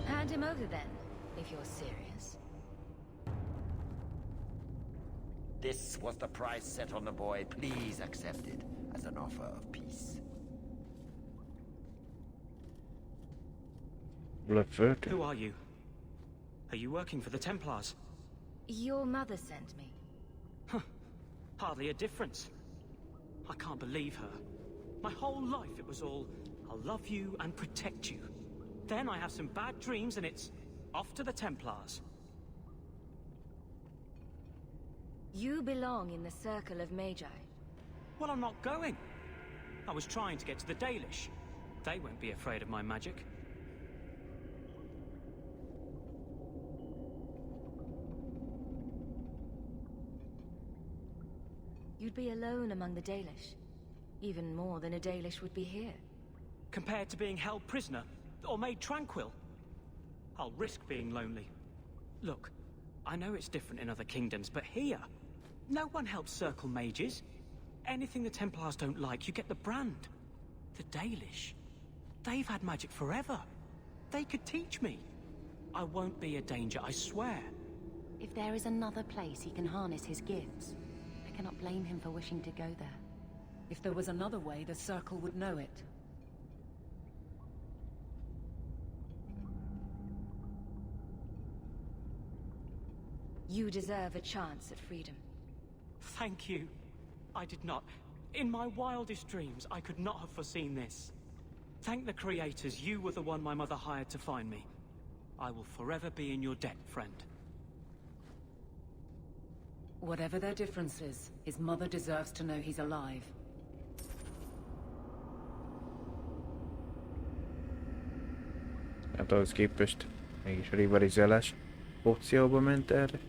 Hand him over then, if you're serious. This was the price set on the boy. Please accept it as an offer of peace. Who are you? Are you working for the Templars? Your mother sent me. Hardly a difference. I can't believe her. My whole life it was all, I'll love you and protect you. Then I have some bad dreams and it's off to the Templars. You belong in the circle of Magi. Well, I'm not going. I was trying to get to the Dalish. They won't be afraid of my magic. You'd be alone among the Dalish. Even more than a Dalish would be here. Compared to being held prisoner, or made tranquil, I'll risk being lonely. Look, I know it's different in other kingdoms, but here, no one helps circle mages. Anything the Templars don't like, you get the brand. The Dalish, they've had magic forever. They could teach me. I won't be a danger, I swear. If there is another place he can harness his gifts, I cannot blame him for wishing to go there. If there was another way, the Circle would know it. You deserve a chance at freedom. Thank you. I did not. In my wildest dreams, I could not have foreseen this. Thank the creators, you were the one my mother hired to find me. I will forever be in your debt, friend. Whatever their difference is, his mother deserves to know he's alive. Hát ahhoz képest mégis rivalizálás opcióba ment erre.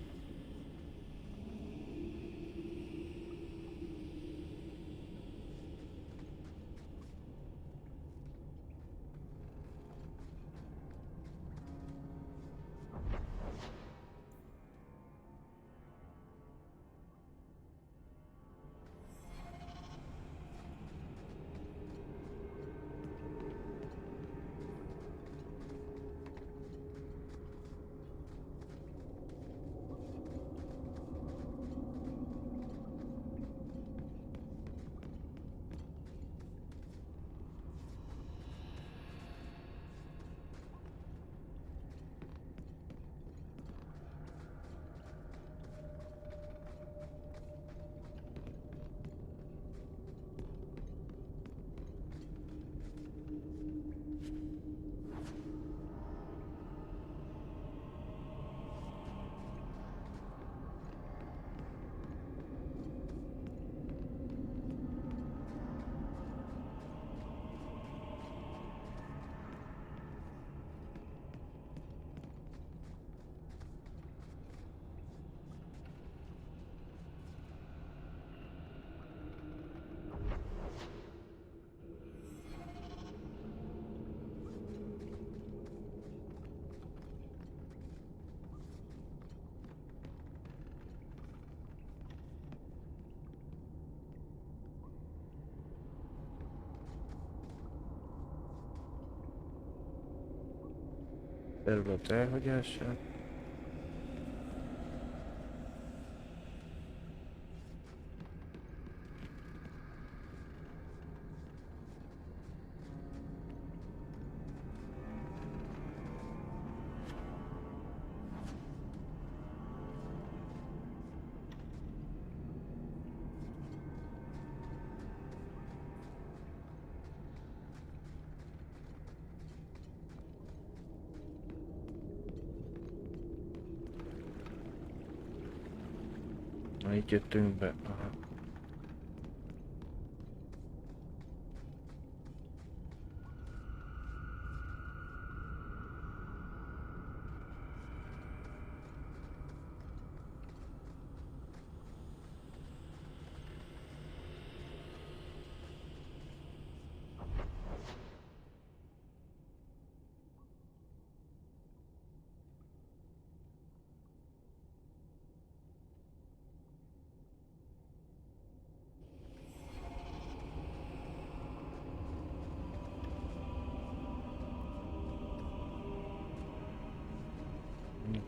Terület elhagyása. Így jöttünk be. Aha.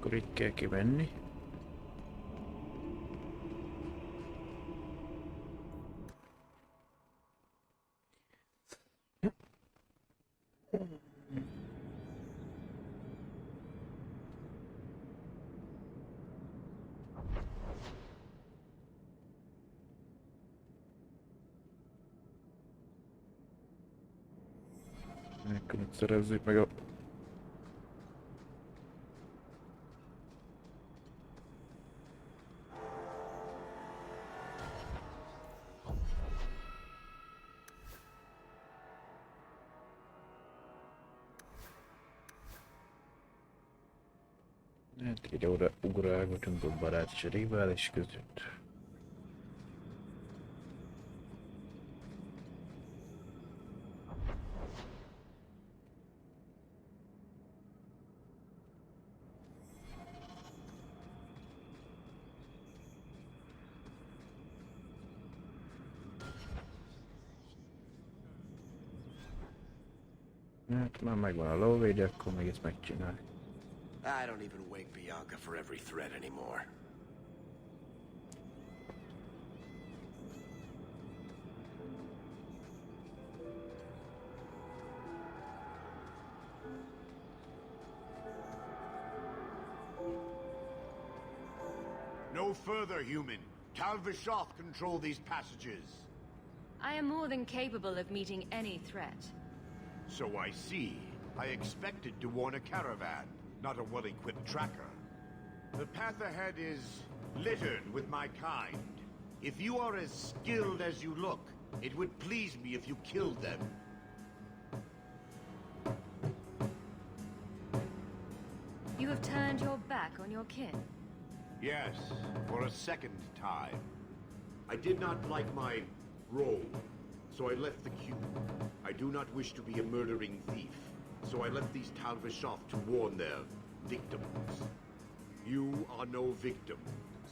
Akkor itt kell kimenni. Akkor szerezzük meg a... Hát ide-oda ugrálgatunk a barát és a rivális között. Hát már megvan a lóvéd, akkor még ezt megcsinálj. I don't even wake Bianca for every threat anymore. No further, human. Tal Vishoth control these passages. I am more than capable of meeting any threat. So I see. I expected to warn a caravan, not a well-equipped tracker. The path ahead is littered with my kind. If you are as skilled as you look, it would please me if you killed them. You have turned your back on your kin. Yes, for a second time. I did not like my role, so I left the queue. I do not wish to be a murdering thief, so I left these Tal Vishoth to warn their victims. You are no victim,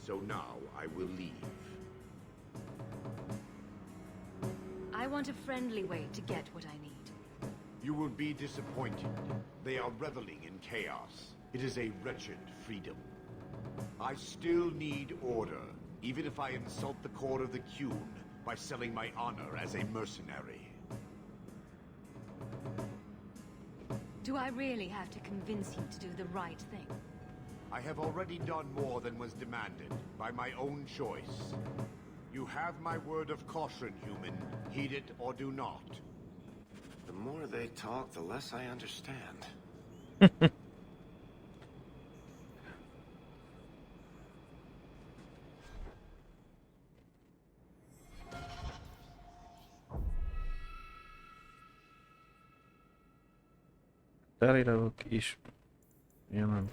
so now I will leave. I want a friendly way to get what I need. You will be disappointed. They are reveling in chaos. It is a wretched freedom. I still need order, even if I insult the core of the Qun by selling my honor as a mercenary. Do I really have to convince you to do the right thing? I have already done more than was demanded, by my own choice. You have my word of caution, human. Heed it or do not. The more they talk, the less I understand. Elírok is. Jelen.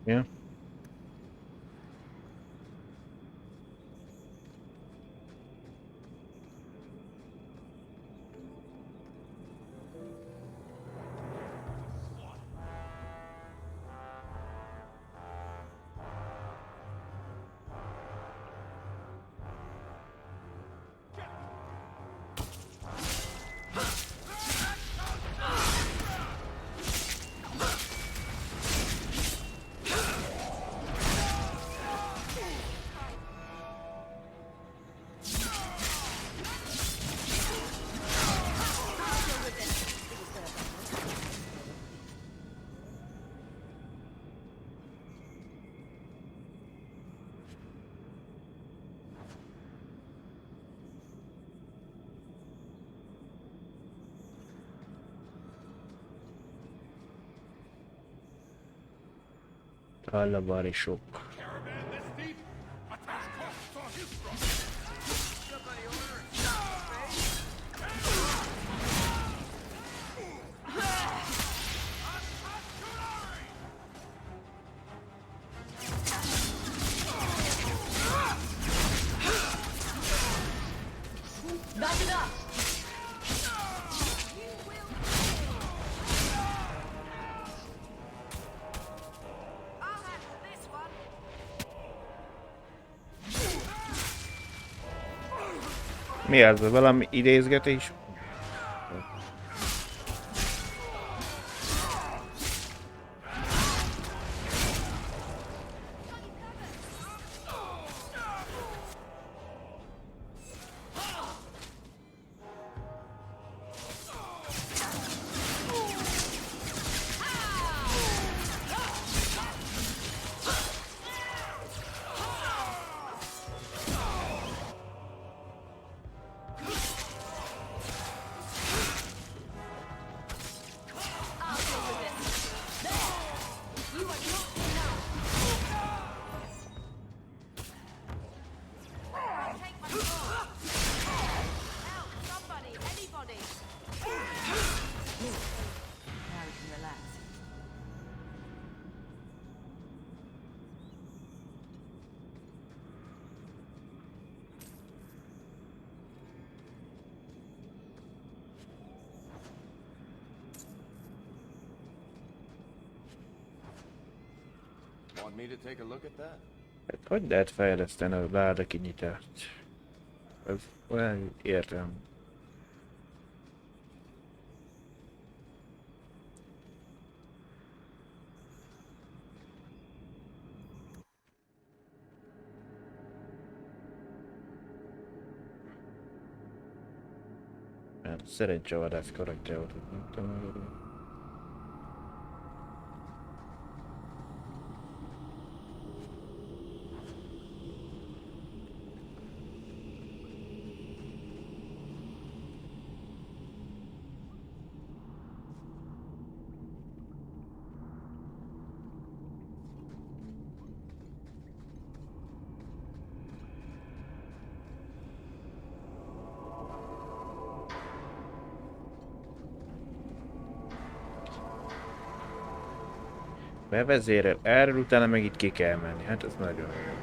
Yeah. Talabarisok. Knock it up! Mi ez? Valami idézgetés? Want me to take a look at that? Hát hogy lehet fejleszteni a láda kinyitást? Ez olyan értelmű. Hát szerencsevadász karakter volt, nem tudom. Bevezérel, erről utána meg itt ki kell menni. Hát ez nagyon jó.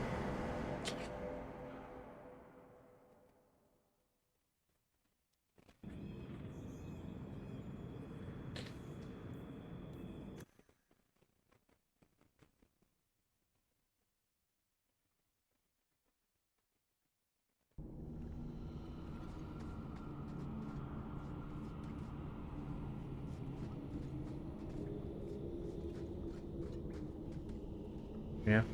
Ja.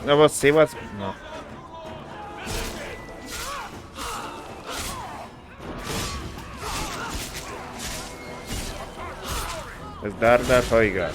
Na você, was? Na. Ez dárdás, hajgál.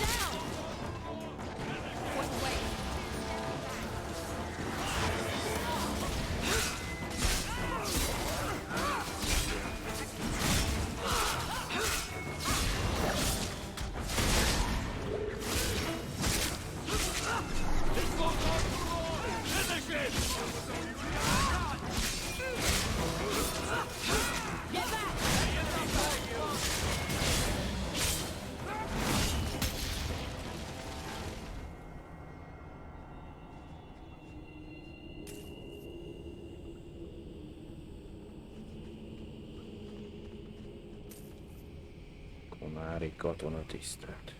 Komári katonatisztelt.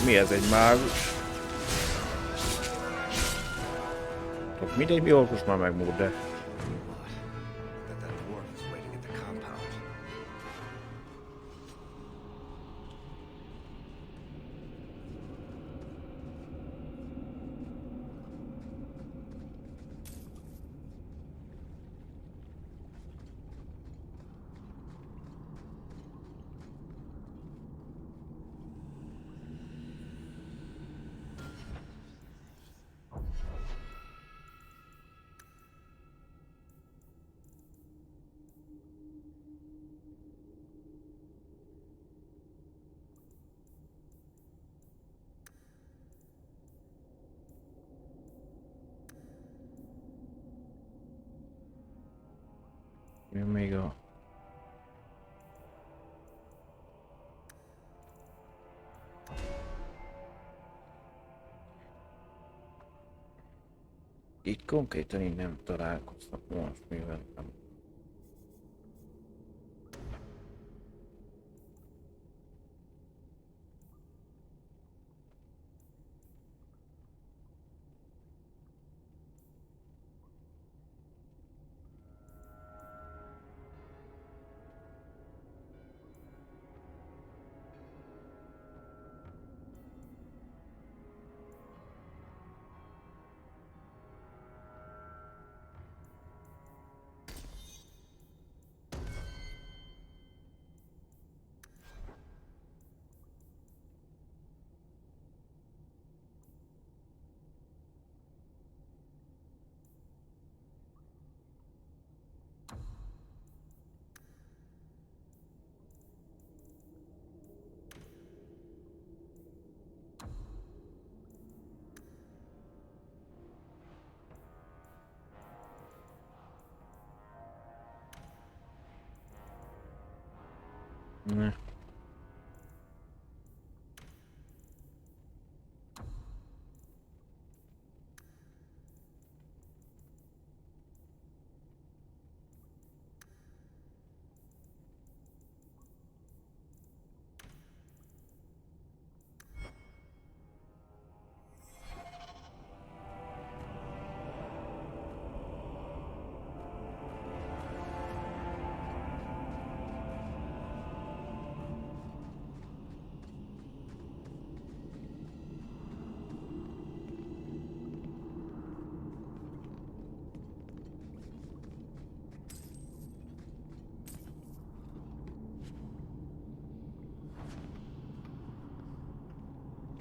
Mi ez, egy mágus? Mindegy, mi orvos már megmúlt, de... Jön még a... Itt konkrétan így nem találkoztak most, mivel nem. Ne.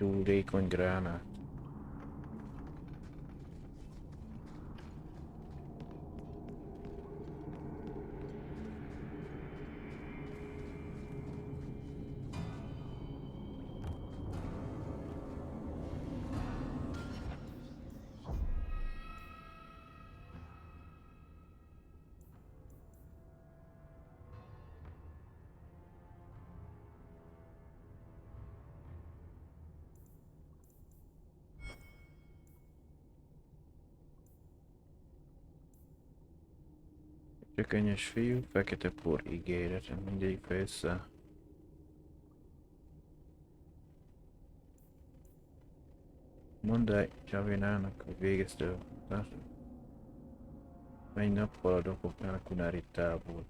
Gyúlékony gránát. Csökönyös fiú, fekete por ígérete, mindegyik össze. Mondd el Csavinának, hogy végezte a menj nappal a dokoknál a kunári tából.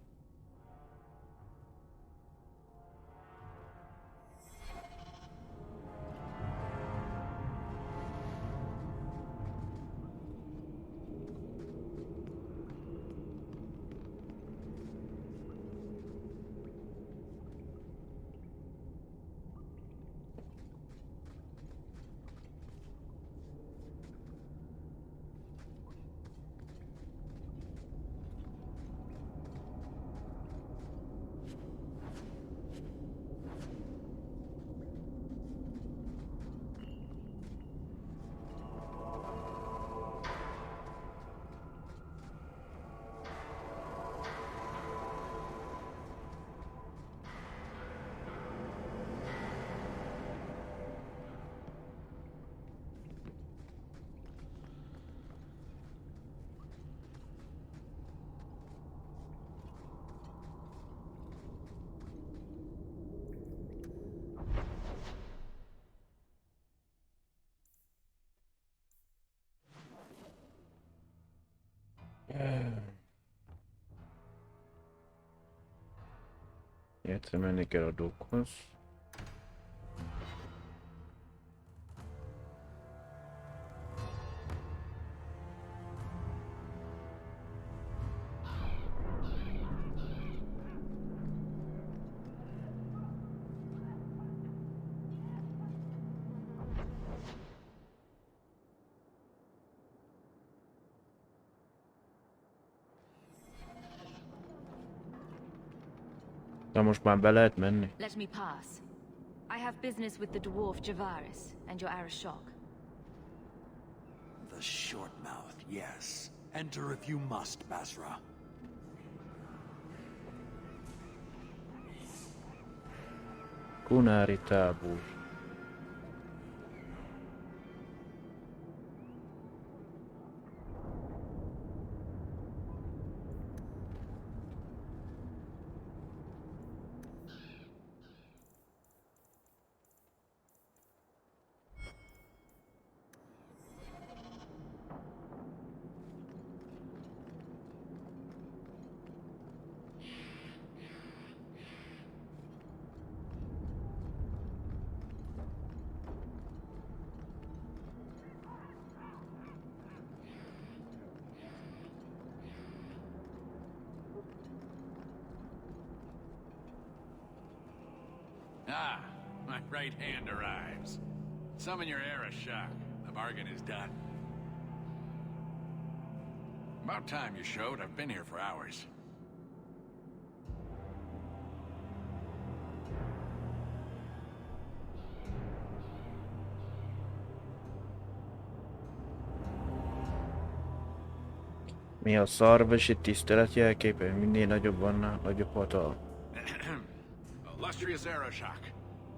Egyszer menni kell a dokhoz. Na most már be lehet menni. Let me pass. I have business with the dwarf Javaris and your Arashok. The short mouth, yes. Enter if you must, Basra. Kunári tábor. Ah, my right hand arrives. Summon your Arashok. The bargain is done. About time you showed. I've been here for hours. Mi a szarvasi tisztelet jelképe? Minél nagyobb annál nagyobb hatalom. Illustrious Arashok,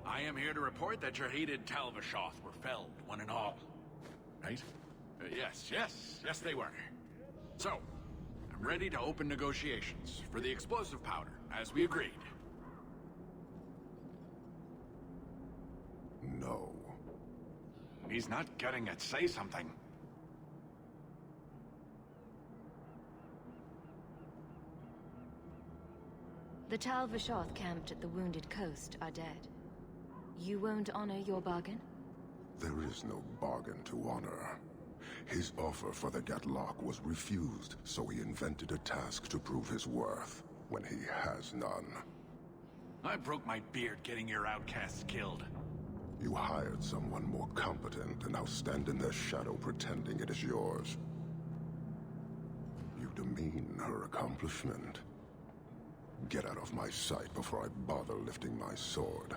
I am here to report that your hated Talvashoth were felled, one and all. Right? Yes, they were. So, I'm ready to open negotiations for the explosive powder, as we agreed. No. He's not getting it. Say something. The Talvashoth camped at the Wounded Coast are dead. You won't honor your bargain? There is no bargain to honor. His offer for the Gatlock was refused, so he invented a task to prove his worth, when he has none. I broke my beard getting your outcasts killed. You hired someone more competent and now stand in their shadow pretending it is yours. You demean her accomplishment. Get out of my sight before I bother lifting my sword.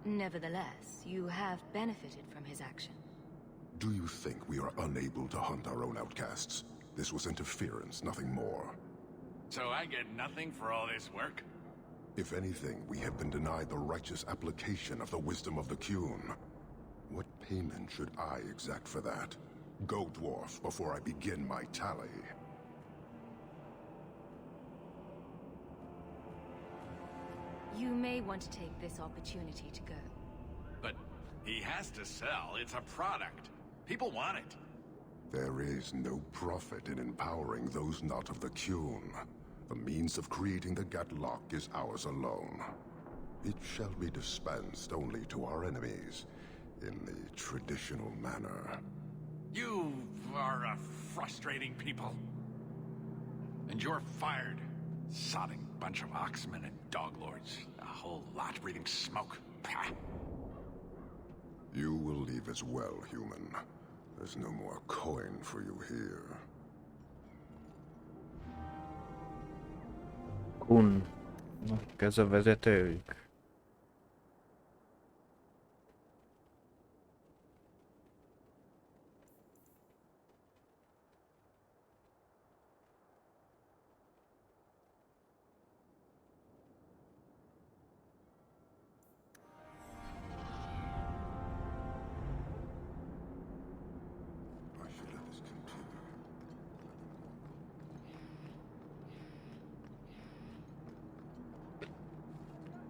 Nevertheless, you have benefited from his action. Do you think we are unable to hunt our own outcasts? This was interference, nothing more. So I get nothing for all this work? If anything, we have been denied the righteous application of the wisdom of the Qun. What payment should I exact for that? Go, dwarf, before I begin my tally. You may want to take this opportunity to go. But he has to sell. It's a product. People want it. There is no profit in empowering those not of the Qun. The means of creating the Gatlock is ours alone. It shall be dispensed only to our enemies, in the traditional manner. You are a frustrating people. And you're fired. Sodding bunch of oxmen and doglords. A whole lot breathing smoke. Pah. You will leave as well, human. There's no more coin for you here. Kunnak ez a vezetőjük.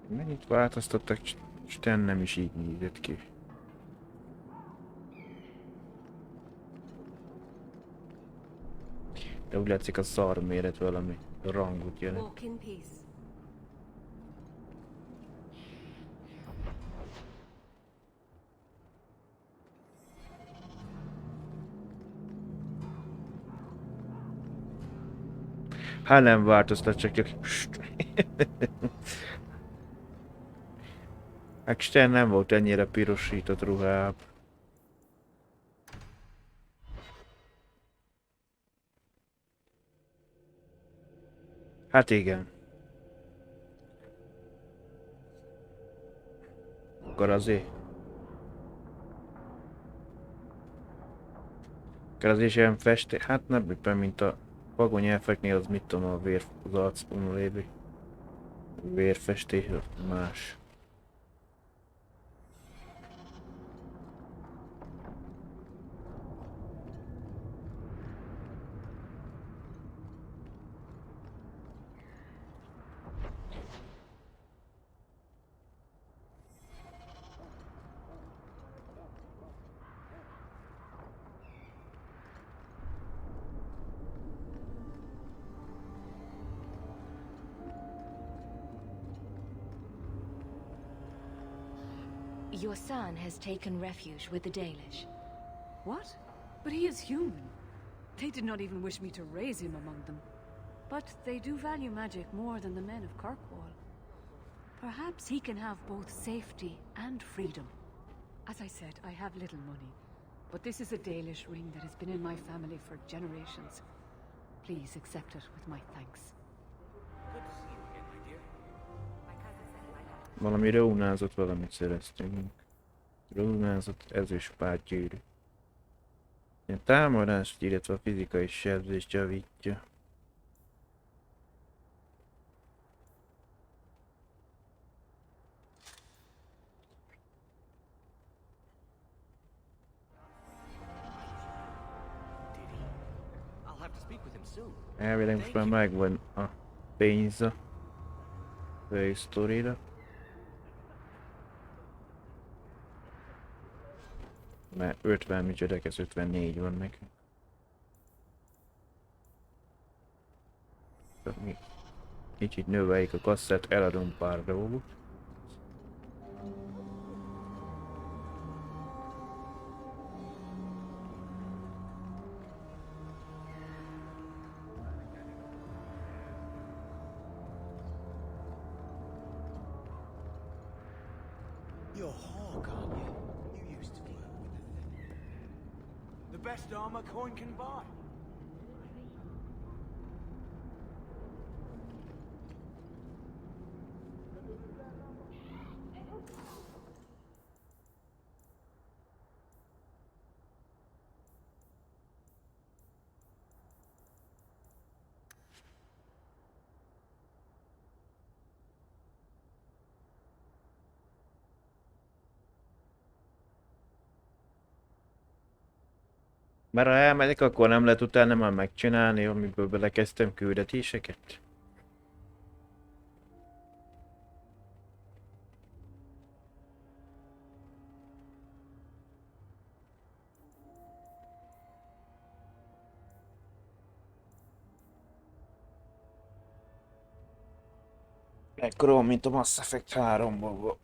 Mennyit változtattak, Isten nem is így nézett ki. De úgy látszik a szar méret valami rangot jelent. Walk in peace. Hát nem változtat, csak hát Isten nem volt ennyire pirosított ruhább. Hát igen. Akkor azért. Akkor azért sem festé. Hát nem éppen, mint a vagonyelfeknél, az mit tudom, a vér az arcon lévő. Vérfestés, más. Your son has taken refuge with the Dalish. What? But he is human. They did not even wish me to raise him among them. But they do value magic more than the men of Kirkwall. Perhaps he can have both safety and freedom. As I said, I have little money. But this is a Dalish ring that has been in my family for generations. Please accept it with my thanks. Valami rónázott valamit szereztünk. Rónázott ezüstpárgyűrű. A támadást, illetve a fizikai sebzést javítja. Elvileg most már megvan a pénz a Fejlesztőre. Mert 50 micsoda, ez 54 van nekünk. Mi kicsit növeljük a kasszát, eladunk pár dolgot. You're Hawk, aren't you? You used to work with them. The best armor coin can buy. Mert ha elmegyek, akkor nem lehet utána már megcsinálni, amiből belekezdtem küldetéseket. Ekkora van, mint a Mass Effect 3-ból.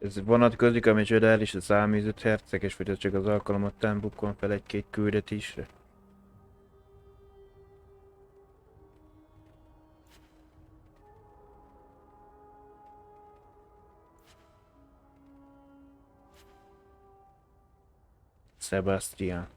Ez vonatkozik, ami csodál is a száműzött herceges, vagy az csak az alkalomattán bukkan fel egy-két küldetésre? Sebastian.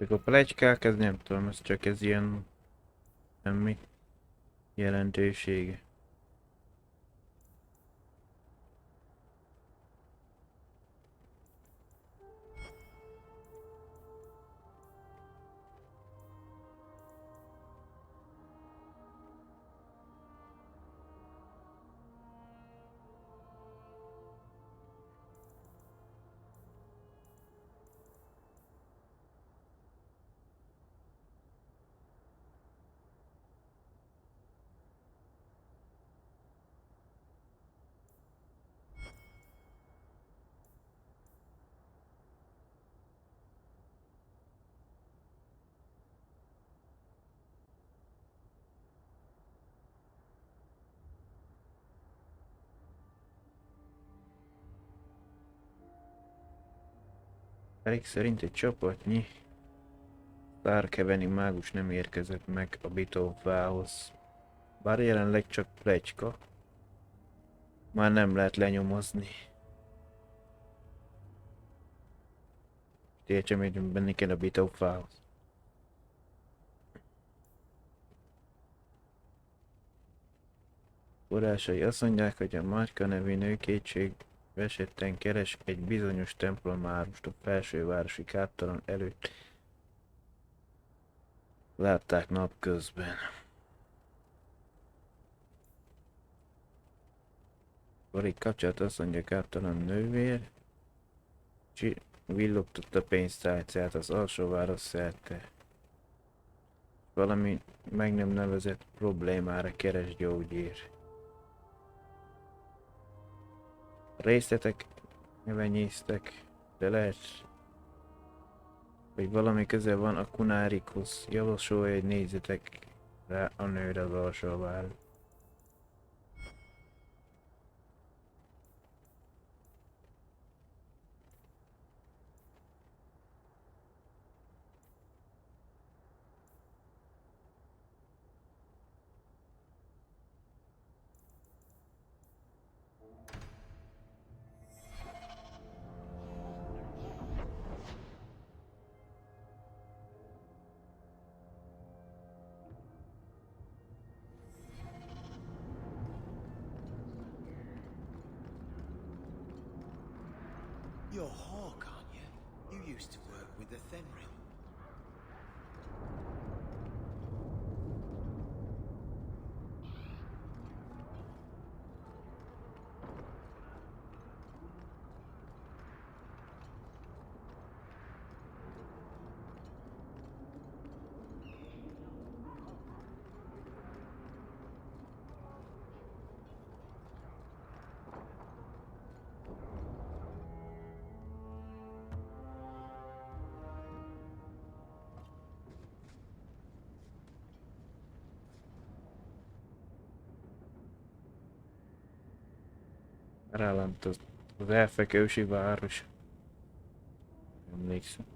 Még a pletykák, ez nem tudom, ez csak ez ilyen... semmi jelentősége. Elég szerint egy csapatnyi Starkeveni mágus nem érkezett meg a Bitóvához. Bár jelenleg csak pletyka. Már nem lehet lenyomozni. Értsem, hogy benni kell a Bitóvához. Forrásai azt mondják, hogy a Marka nevű nő kétségbeesetten keres egy bizonyos templomárust a felsővárosi káptalan előtt. Látták napközben. Varik kapcsolat azt mondja, káptalan nővér villogtott a pénztárcát az alsóváros szerte. Valami meg nem nevezett problémára keres gyógyír. Részletek nevenyésztek, de lehet, hogy valami köze van a kunárikhoz. Javasolja, hogy nézzetek rá a nőre az alsóváron. used to work with the Fenrir. Rálent az elfek ősi város. Emlékszem.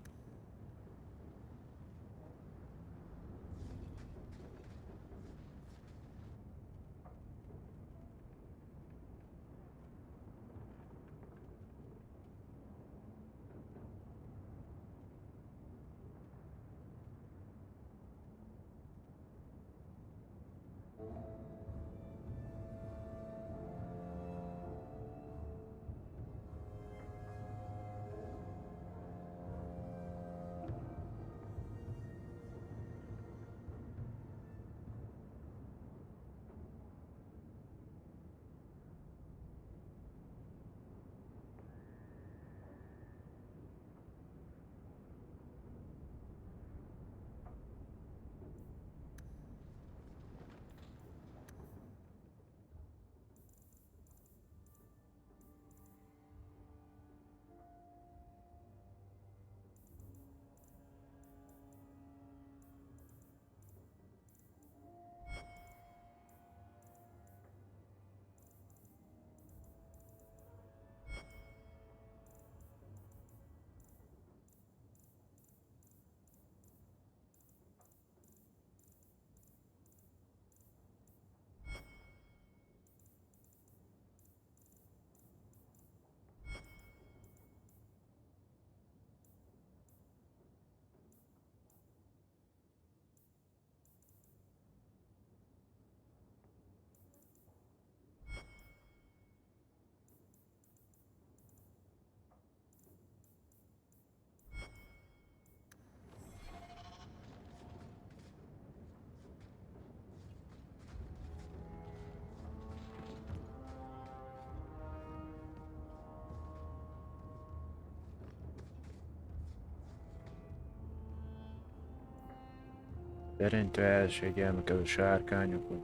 Teremtő első gyermekező sárkányokon.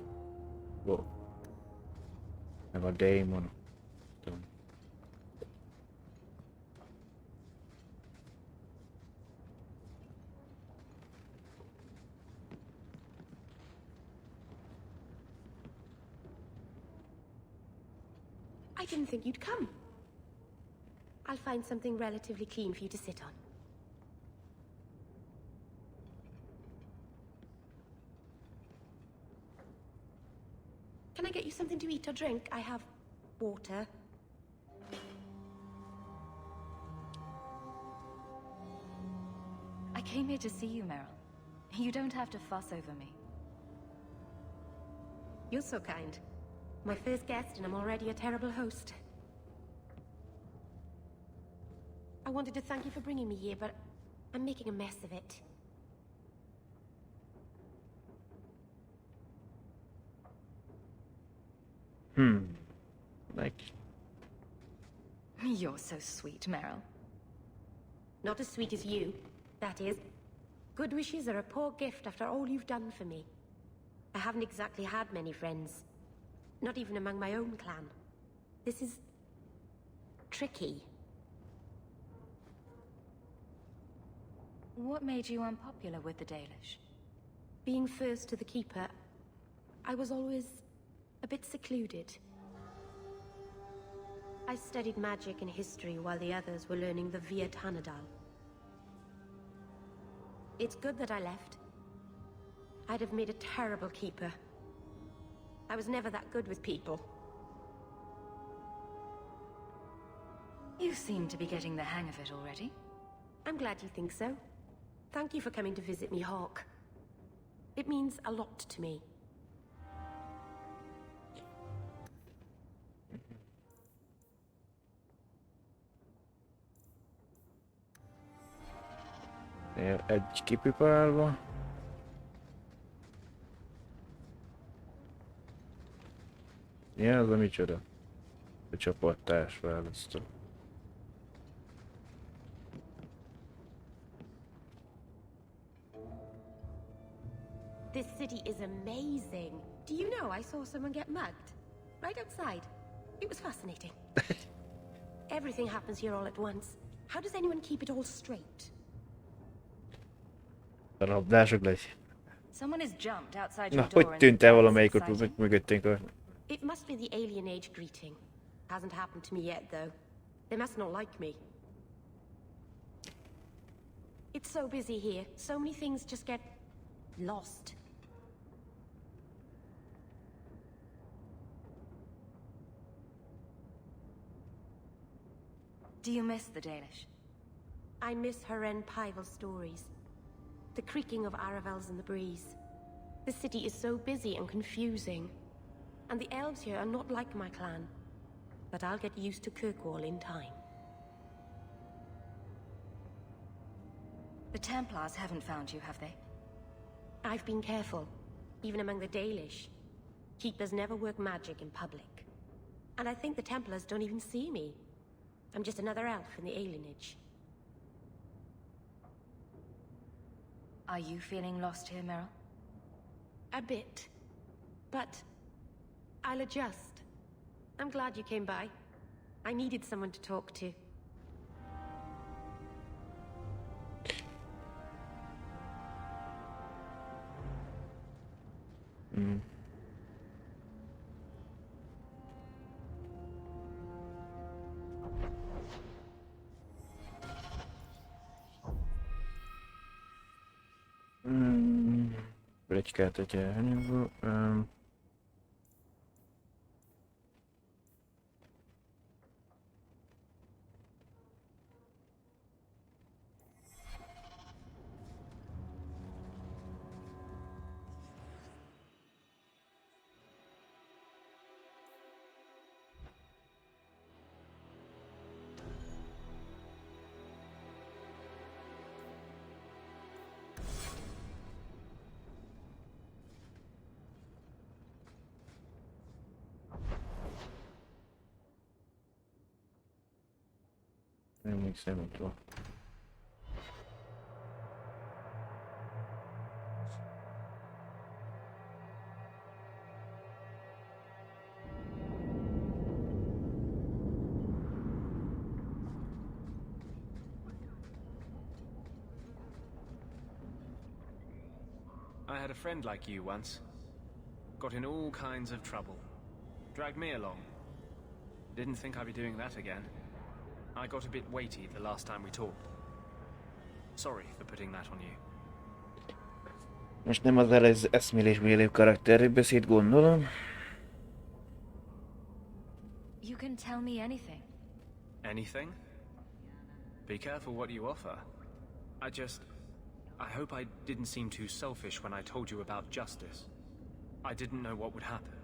Wow. Meg a démon. I didn't think you'd come. I'll find something relatively clean for you to sit on. Can I get you something to eat or drink? I have water. I came here to see you, Meryl. You don't have to fuss over me. You're so kind. My first guest, and I'm already a terrible host. I wanted to thank you for bringing me here, but I'm making a mess of it. Like... You're so sweet, Meryl. Not as sweet as you, that is. Good wishes are a poor gift after all you've done for me. I haven't exactly had many friends. Not even among my own clan. This is... tricky. What made you unpopular with the Dalish? Being first to the Keeper, I was always a bit secluded. I studied magic and history while the others were learning the Via Tanadal. It's good that I left. I'd have made a terrible keeper. I was never that good with people. You seem to be getting the hang of it already. I'm glad you think so. Thank you for coming to visit me, Hawk. It means a lot to me. Egy kipipálva. Ja, ez a micsoda? A csapattárs választó. This city is amazing. Do you know I saw someone get mugged? Right outside. It was fascinating. Everything happens here all at once. How does anyone keep it all straight? A rablások lesz. Someone has jumped outside your Na, door hogy and tűnt el that's valamelyik ott exciting. mögöttünk? It must be the alien age greeting. Hasn't happened to me yet, though. They must not like me. It's so busy here. So many things just get lost. Do you miss the Danish? I miss Haren Pival stories. The creaking of Aravels in the breeze. The city is so busy and confusing. And the elves here are not like my clan. But I'll get used to Kirkwall in time. The Templars haven't found you, have they? I've been careful, even among the Dalish. Keepers never work magic in public. And I think the Templars don't even see me. I'm just another elf in the alienage. Are you feeling lost here, Meryl? A bit. But I'll adjust. I'm glad you came by. I needed someone to talk to. Plecskát egy elnyúlva. Emlékszem, ott van. I had a friend like you once. Got in all kinds of trouble. Dragged me along. Didn't think I'd be doing that again. I got a bit weighty the last time we talked. Sorry for putting that on you. Most nem az eszmélésből élő karakterről beszéd, gondolom. You can tell me anything. Anything? Be careful what you offer. I hope I didn't seem too selfish when I told you about justice. I didn't know what would happen.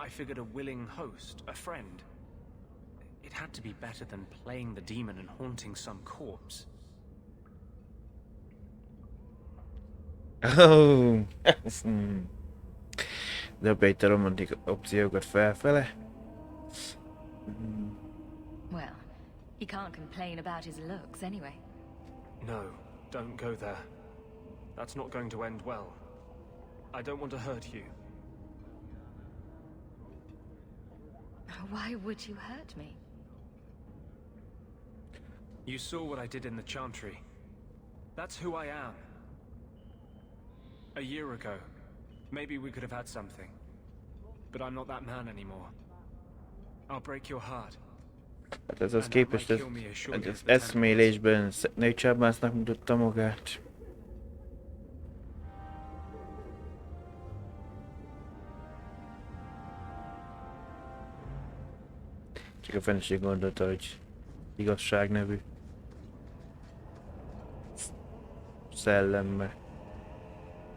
I figured a willing host, a friend. It had to be better than playing the demon and haunting some corpse. Oh, dob egy romantik opciókat felfele. Well, he can't complain about his looks anyway. No, don't go there. That's not going to end well. I don't want to hurt you. Why would you hurt me? You saw what I did in the Chantry. That's who I am. A year ago, maybe we could have had something. But I'm not that man anymore. I'll break your heart. Hát ez az képest, az eszmélésben női csábásznak mutatta magát. Csak a feleség gondolta, hogy igazság nevű szellemmel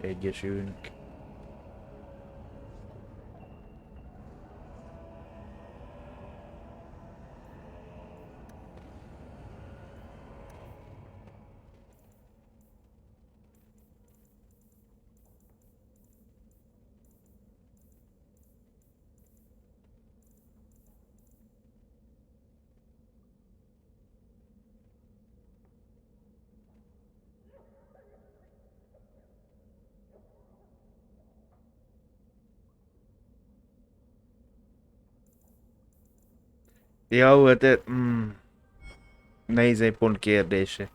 egyesülünk. Jó, hát... Nehéz egy pont kérdése.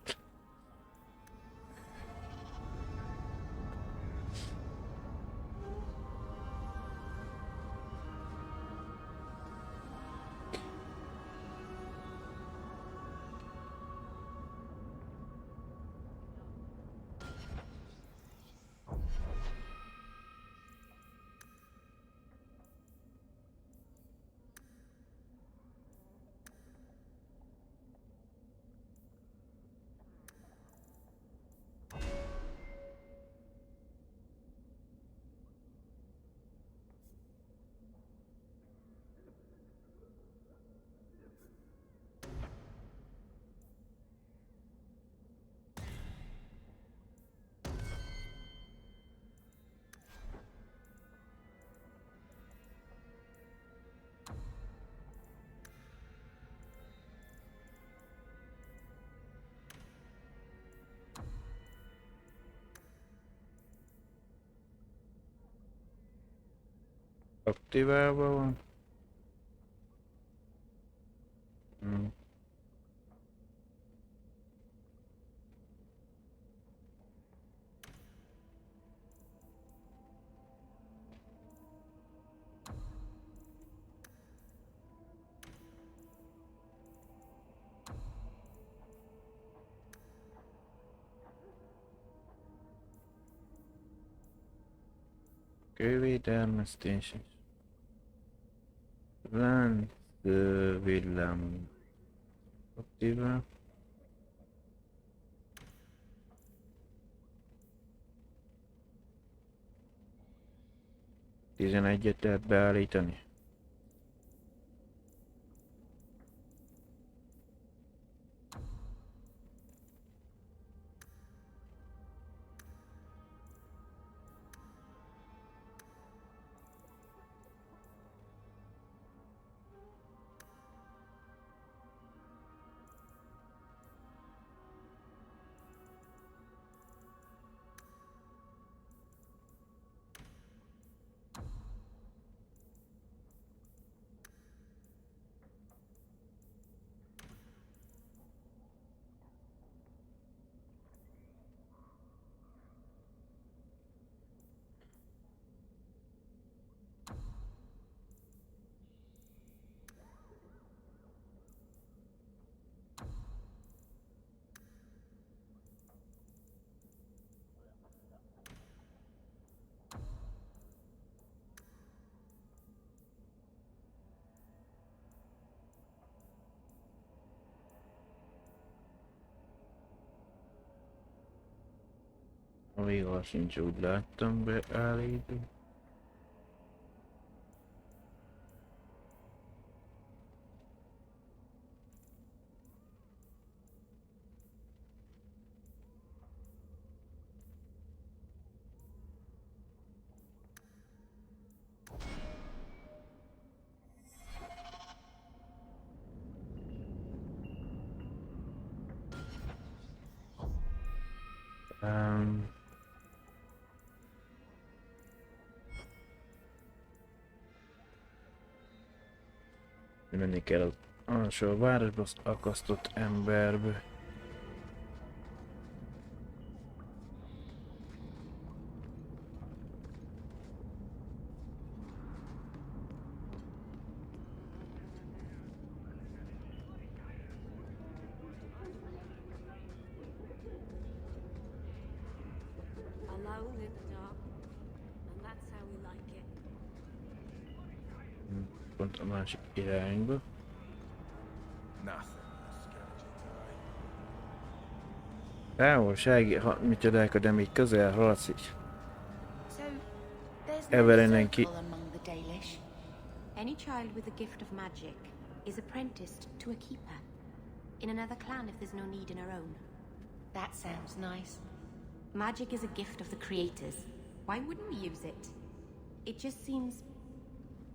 Aktiválva van. Kővédelmeztés. Lánc villám. Aktivál. 11-et lehet beállítani. A végül sincs, úgy láttam beállítani. Menni kell az alsó városba akasztott emberbe. Alone in the dark, and that's how we like it. Pont a másik irányba. Távolsági micsodákat, de még közel haladsz így. So, there's no Evelyn ki. circle among the Dalish. Any child with a gift of magic is apprenticed to a keeper. In another clan if there's no need in her own. That sounds nice. Magic is a gift of the creators. Why wouldn't we use it? It just seems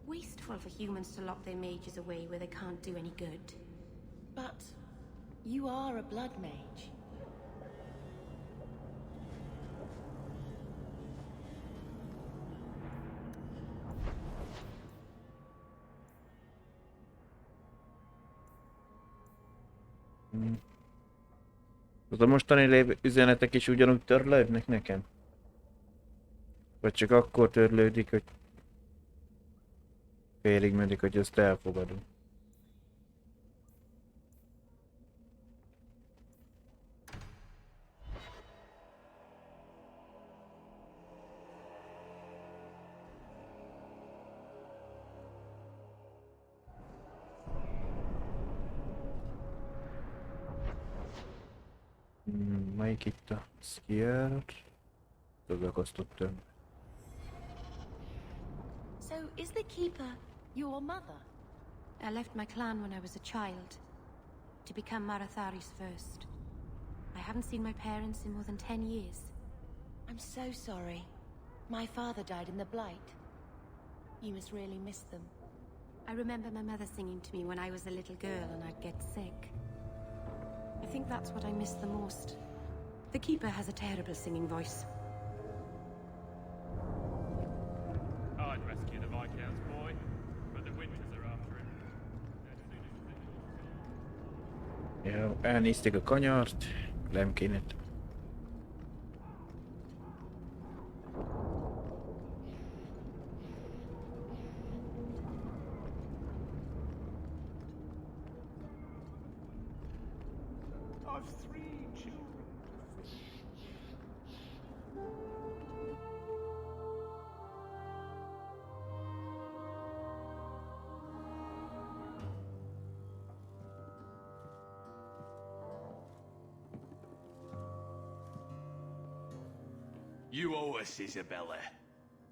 wasteful for humans to lock their mages away where they can't do any good. But you are a blood mage. Az a mostani üzenetek is ugyanúgy törlődnek nekem? Vagy csak akkor törlődik, hogy félig meddig, hogy ezt elfogadom. Melyik itt a Skiert? Tudok. So, is the Keeper your mother? I left my clan when I was a child, to become Marathari's first. I haven't seen my parents in more than 10 years. I'm so sorry. My father died in the Blight. You must really miss them. I remember my mother singing to me when I was a little girl and I'd get sick. I think that's what I miss the most. The Keeper has a terrible singing voice. I'd rescue the Viscount's boy, but the Winters are after him. Jó, elnézték a kanyart, nem kéne. I've 3 children. You owe us, Isabella.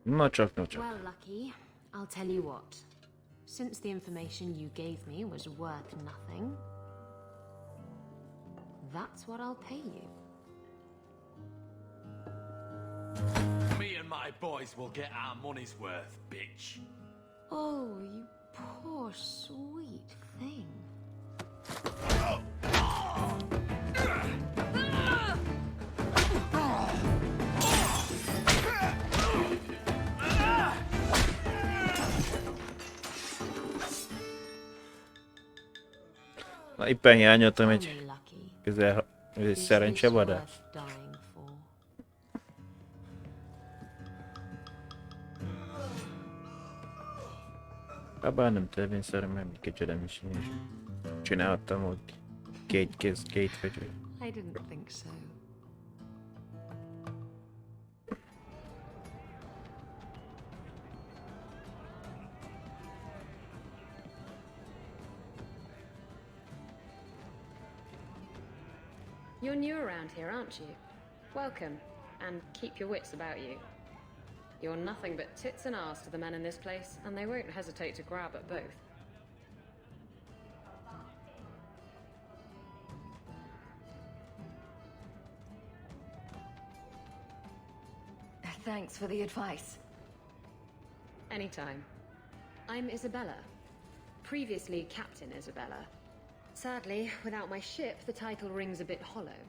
No csak. Well, Lucky, I'll tell you what. Since the information you gave me was worth nothing, that's what I'll pay you. Me and my boys will get our money's worth, bitch. Oh, you poor sweet thing. Na, éppen hiányoltam egy szerencsevadás. Bár nem törvényszerűen, mert kicsoda is csináltam ott két fegyver. I didn't think so. You're new around here, aren't you? Welcome, and keep your wits about you. You're nothing but tits and arse to the men in this place, and they won't hesitate to grab at both. Thanks for the advice. Anytime. I'm Isabella. Previously Captain Isabella. Sadly, without my ship, the title rings a bit hollow.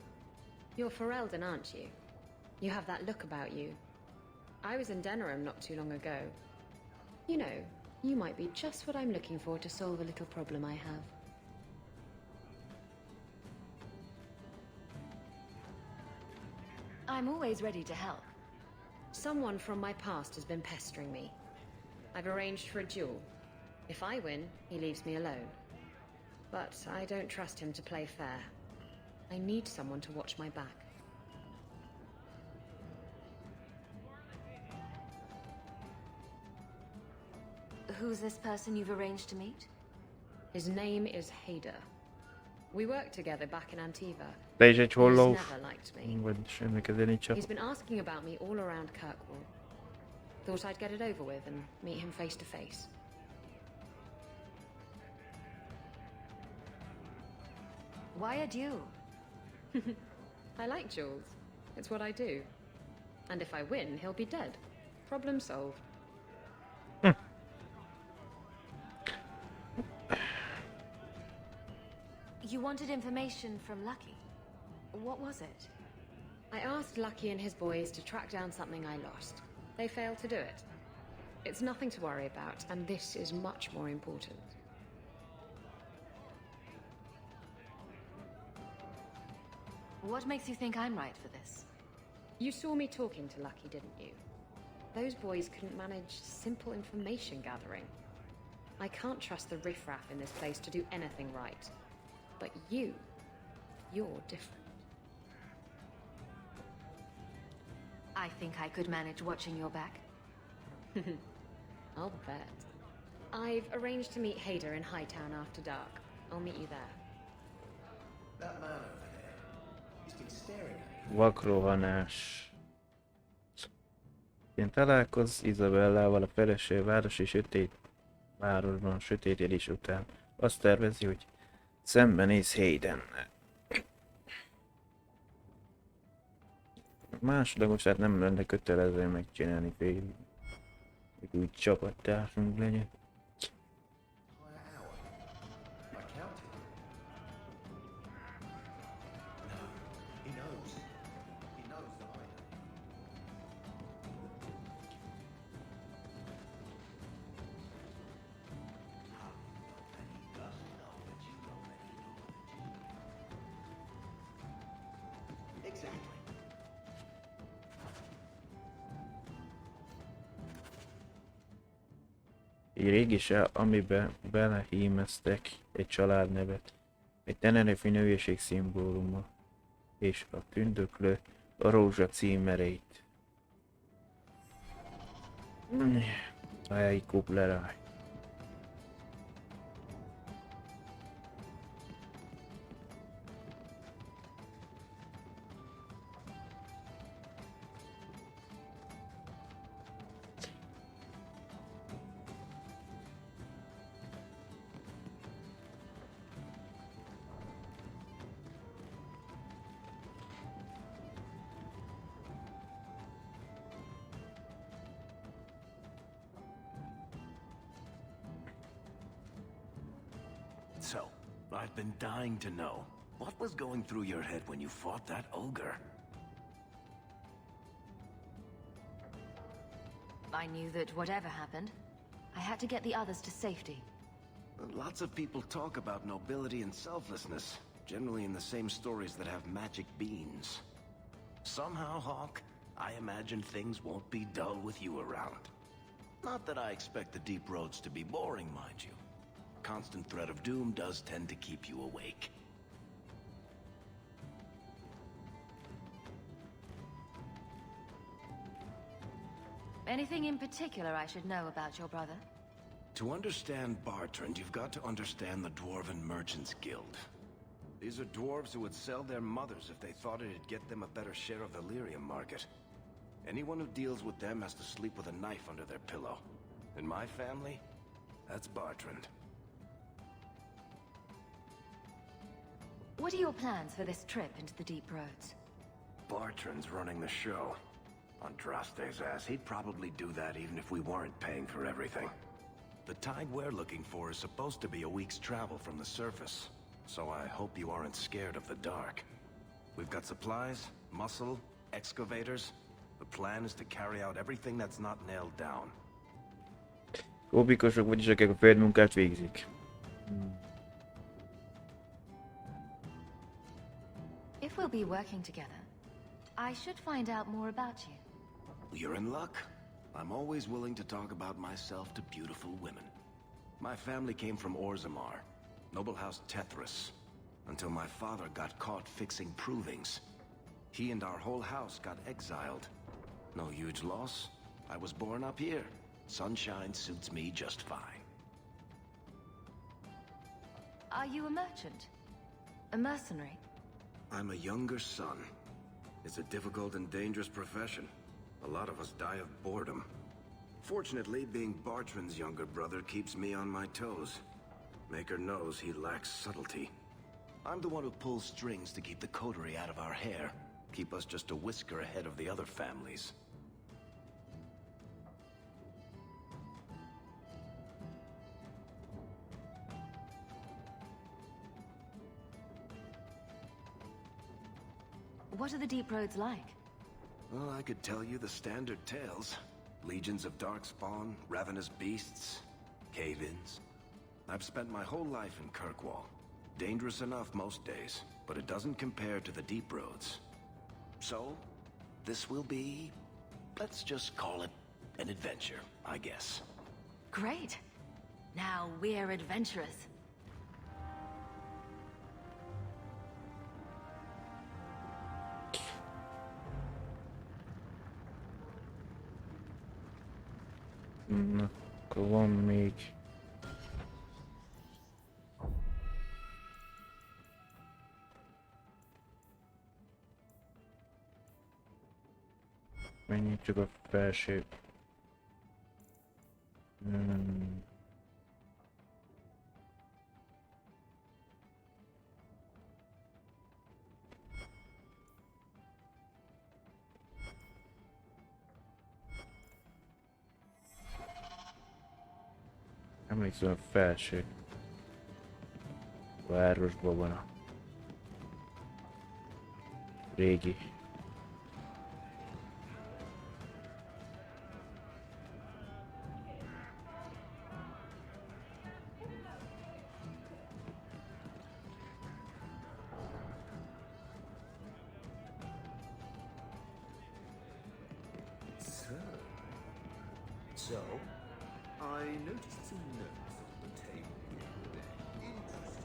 You're Ferelden, aren't you? You have that look about you. I was in Denerim not too long ago. You know, you might be just what I'm looking for to solve a little problem I have. I'm always ready to help. Someone from my past has been pestering me. I've arranged for a duel. If I win, he leaves me alone. But I don't trust him to play fair. I need someone to watch my back. Who's this person you've arranged to meet? His name is Hader. We worked together back in Antiva. De is egy holló. He's never liked me. Vagy semmi köze nincs. He's been asking about me all around Kirkwall. Thought I'd get it over with and meet him face to face. Why a duel? I like duels. It's what I do. And if I win, he'll be dead. Problem solved. You wanted information from Lucky. What was it? I asked Lucky and his boys to track down something I lost. They failed to do it. It's nothing to worry about, and this is much more important. What makes you think I'm right for this? You saw me talking to Lucky, didn't you? Those boys couldn't manage simple information gathering. I can't trust the riffraff in this place to do anything right. But you're different. I think I could manage watching your back. I'll bet. I've arranged to meet Hader in Hightown after dark. I'll meet you there. That man over there, he's been staring at you. Vakrohanás. Én találkozz Izabellával a feleső városi sötét városban sötétedés után. Azt tervezi, hogy szembenéz Haydennel. Másodlagosát nem lenne kötelező megcsinálni fél, hogy úgy csapattársunk legyen. Egy régi se, amibe belehímeztek egy családnevet, egy Tenerife nőiesség szimbóluma, és a tündöklő a rózsa címereit. A helyi kupleráj. So, I've been dying to know. What was going through your head when you fought that ogre? I knew that whatever happened, I had to get the others to safety. Lots of people talk about nobility and selflessness, generally in the same stories that have magic beans. Somehow, Hawk, I imagine things won't be dull with you around. Not that I expect the deep roads to be boring, mind you. Constant threat of doom does tend to keep you awake. Anything in particular I should know about your brother? To understand Bartrand, you've got to understand the Dwarven Merchants Guild. These are dwarves who would sell their mothers if they thought it'd get them a better share of the lyrium market. Anyone who deals with them has to sleep with a knife under their pillow. In my family, that's Bartrand. What are your plans for this trip into the deep roads? Bartrand's running the show. Andraste's ass, he'd probably do that even if we weren't paying for everything. The tide we're looking for is supposed to be a week's travel from the surface, so I hope you aren't scared of the dark. We've got supplies, muscle, excavators. The plan is to carry out everything that's not nailed down. Óbikosok, vagyis akik a földmunkát végzik. If we'll be working together, I should find out more about you. You're in luck. I'm always willing to talk about myself to beautiful women. My family came from Orzammar, noble house Tethras, until my father got caught fixing provings. He and our whole house got exiled. No huge loss. I was born up here. Sunshine suits me just fine. Are you a merchant? A mercenary? I'm a younger son. It's a difficult and dangerous profession. A lot of us die of boredom. Fortunately, being Bartrand's younger brother keeps me on my toes. Maker knows he lacks subtlety. I'm the one who pulls strings to keep the coterie out of our hair. Keep us just a whisker ahead of the other families. What are the deep roads like? Well, I could tell you the standard tales. Legions of darkspawn, ravenous beasts, cave-ins. I've spent my whole life in Kirkwall. Dangerous enough most days, but it doesn't compare to the deep roads. So, this will be, let's just call it an adventure, I guess. Great. Now we're adventurers. Akkor van még... Menjünk csak a felső... Emlékszem, a felső városban van a régi. So, I noticed some notes on the table here. Interesting.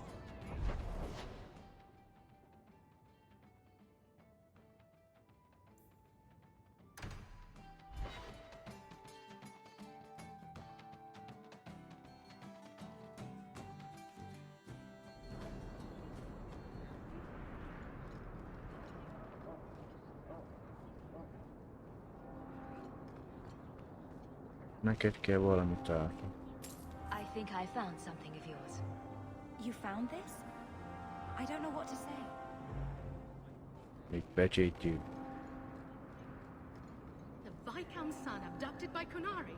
Neked kell valamit találni. I think I found something of yours. You found this? I don't know what to say. Még pecsétjű. The Viscount's son abducted by Kunari.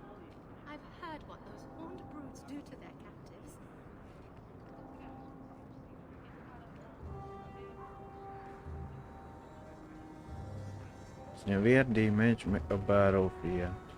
I've heard what those horned brutes do to their captives. A vérdíj megy meg a bárófiát.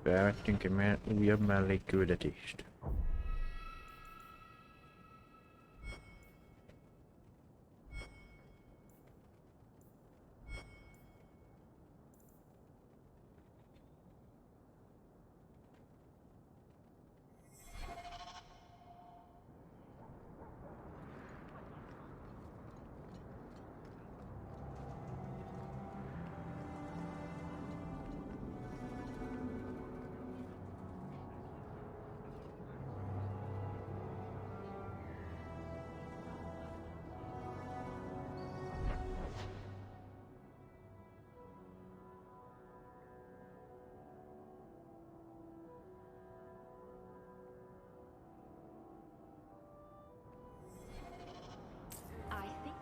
Felvettünk egy újabb mellékküldetést.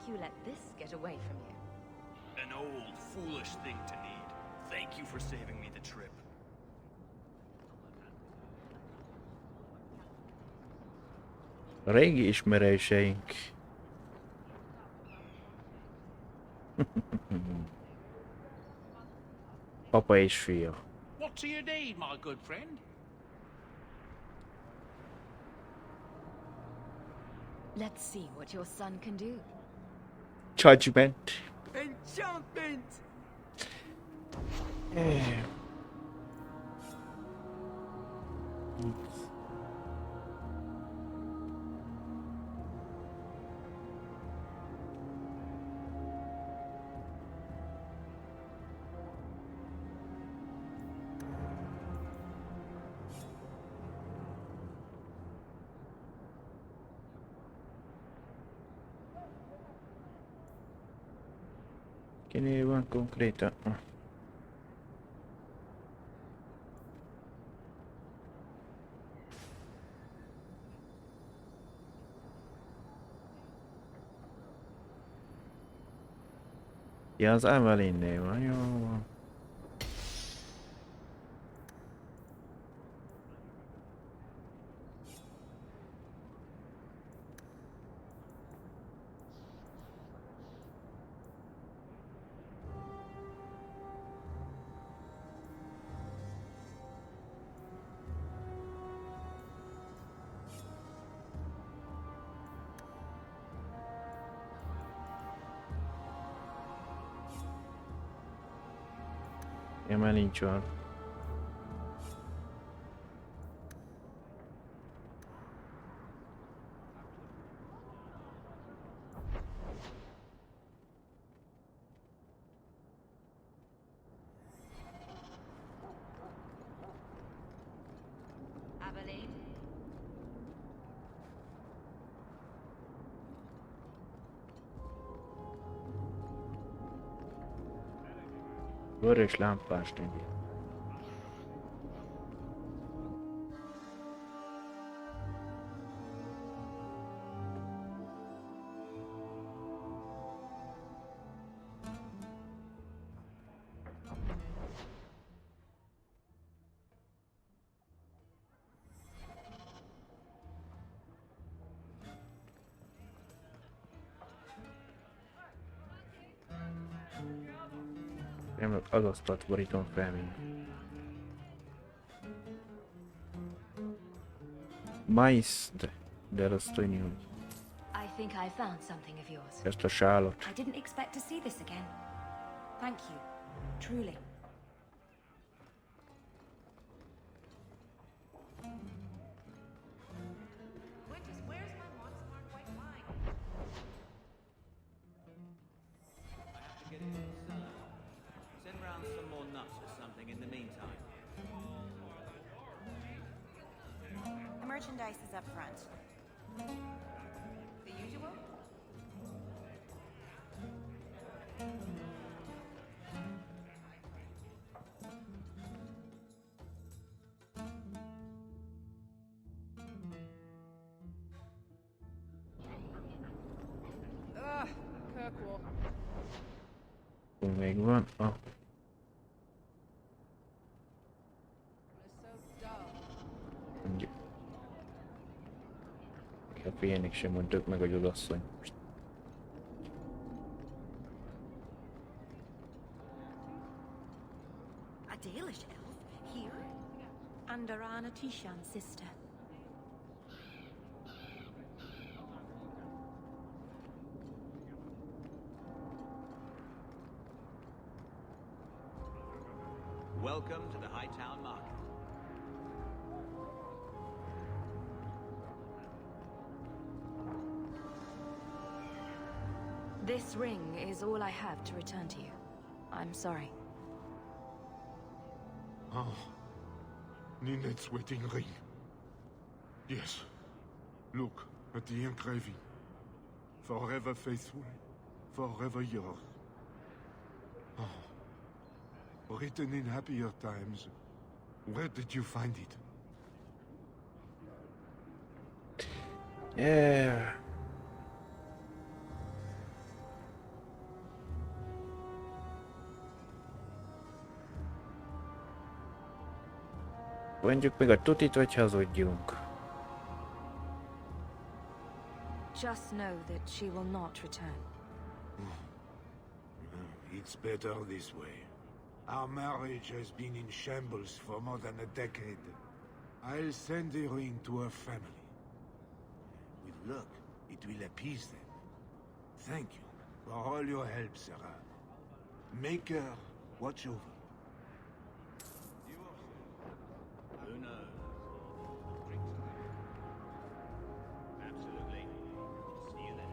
You let this get away from you. An old, foolish thing to need. Thank you for saving me the trip. Régi ismerőseink. Apa és fia. What do you need, my good friend? Let's see what your son can do. Judgment. Enchantment! Kinél van konkrétan? Ja, az Evelynnél van, jó van. Ja, már nincs olyan. Vörös lámpás négy. Nem az asztalt borítom fel mind. Maistre dello Stonium. I think I found something of yours. Ezt a sálat. I didn't expect to see this again. Thank you. Truly. Send round some more nuts or something in the meantime. The merchandise is up front. The usual? Ugh, Kirkwall. Még van. Ah. Mondjuk. A félnek sem mondtuk meg, hogy az asszony. A Dalish elf here? Andarana Tishan's sister. Welcome to the Hightown Market. This ring is all I have to return to you. I'm sorry. Oh, Ninette's wedding ring. Yes. Look at the engraving. Forever faithful, forever yours. Oh. Written in happier times. Where did you find it? Yeah. Mondjuk meg a tutit, vagy hazudjunk. Just know that she will not return. It's better this way. Our marriage has been in shambles for more than a decade. I'll send the ring to her family. With luck, it will appease them. Thank you for all your help, Sarah. Make her watch over. Who knows? Absolutely. See you then.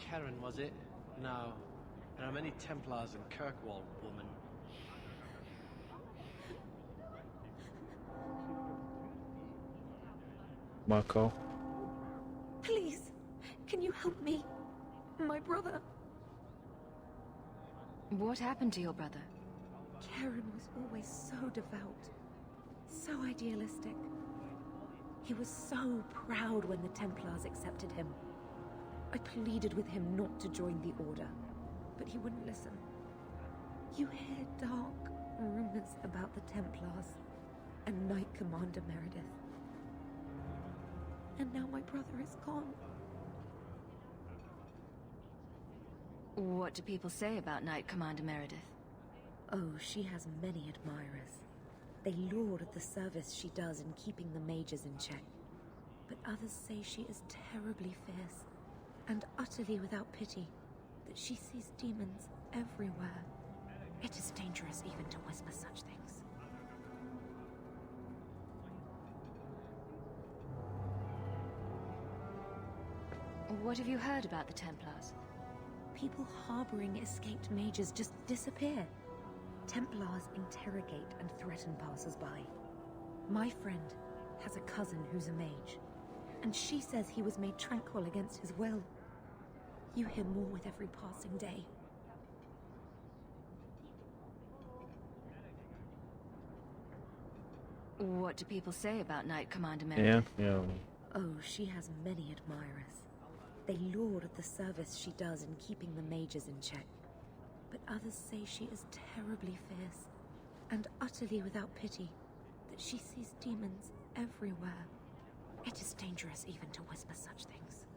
Karen, was it? No. There are many Templars in Kirkwall, woman. Marco. Please, can you help me? My brother. What happened to your brother? Karen was always so devout, so idealistic. He was so proud when the Templars accepted him. I pleaded with him not to join the Order, but he wouldn't listen. You hear dark rumors about the Templars and Knight Commander Meredith. And now my brother is gone. What do people say about Knight Commander Meredith? Oh, she has many admirers. They laud the service she does in keeping the mages in check. But others say she is terribly fierce and utterly without pity, that she sees demons everywhere. It is dangerous even to whisper such things. What have you heard about the Templars? People harboring escaped mages just disappear. Templars interrogate and threaten passers-by. My friend has a cousin who's a mage, and she says he was made tranquil against his will. You hear more with every passing day. What do people say about Knight Commander Meredith? Yeah. Oh, she has many admirers. They laud the service she does in keeping the mages in check. But others say she is terribly fierce and utterly without pity, that she sees demons everywhere. It is dangerous even to whisper such things.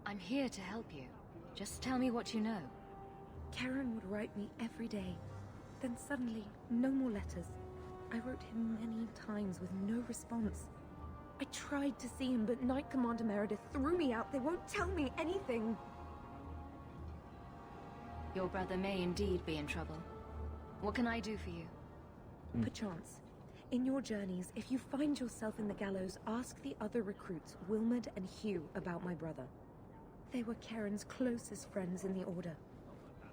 I'm here to help you. Just tell me what you know. Karen would write me every day. Then suddenly, no more letters. I wrote him many times with no response. I tried to see him, but Knight Commander Meredith threw me out. They won't tell me anything. Your brother may indeed be in trouble. What can I do for you? Perchance. In your journeys, if you find yourself in the gallows, ask the other recruits, Wilmerd and Hugh, about my brother. They were Karen's closest friends in the Order.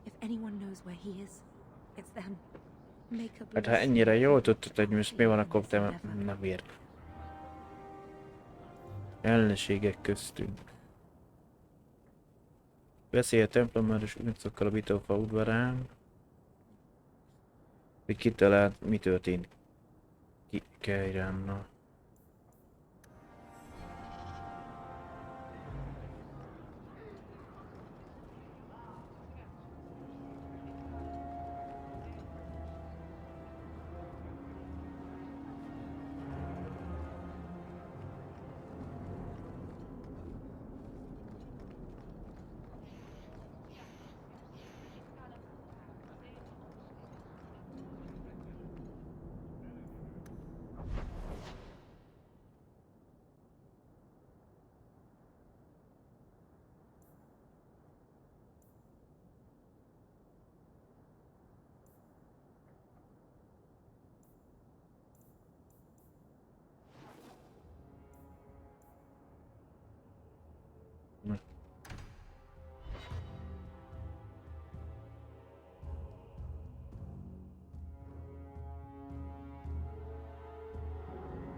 If anyone knows where he is, it's them. Make a Hát ha ennyire jól tudtad, hogy most mi van, akkor te nem ér. Ellenségek köztünk. Veszély a templomáros ügynökszokkal a Vitófa udvarán. Hogy kitalált, mi történt Keiránnal.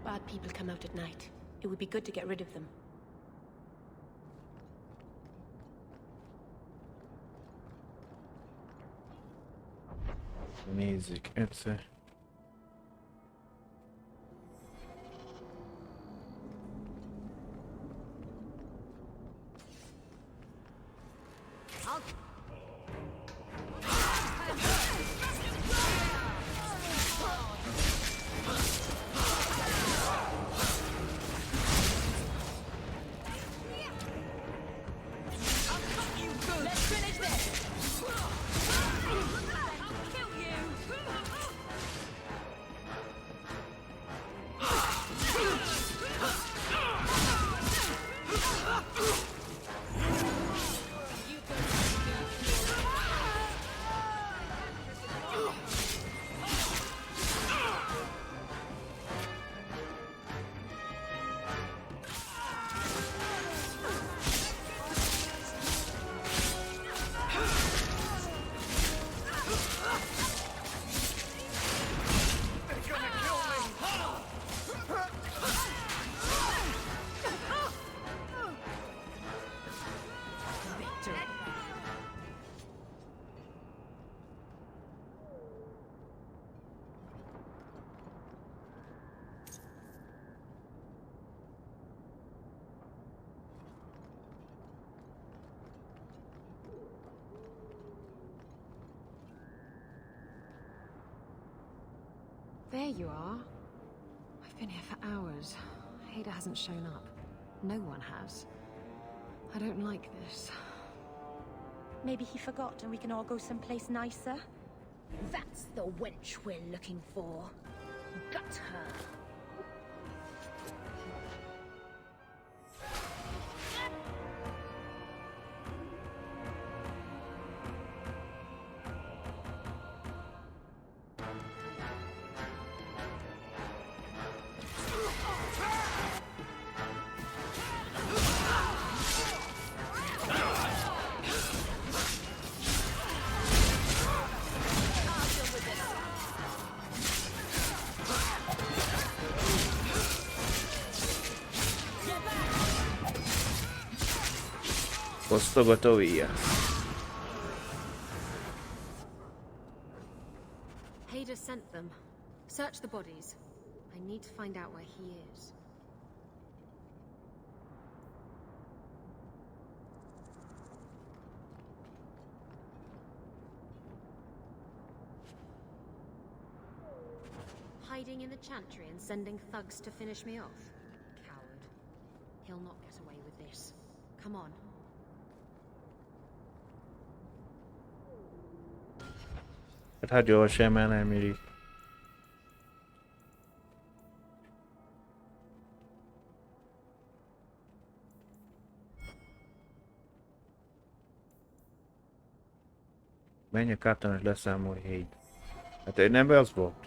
Bad people come out at night. It would be good to get rid of them. Nézzük egyszer. There you are. I've been here for hours. Hader hasn't shown up. No one has. I don't like this. Maybe he forgot and we can all go someplace nicer? That's the wench we're looking for. Gut her. Posto gotovia. Hader sent them. Search the bodies. I need to find out where he is. Hiding in the chantry and sending thugs to finish me off? Coward. He'll not get away with this. Come on. Hát gyorsan már nem éri. Menj a káptán és leszámolj híd. Hát ő nem az volt.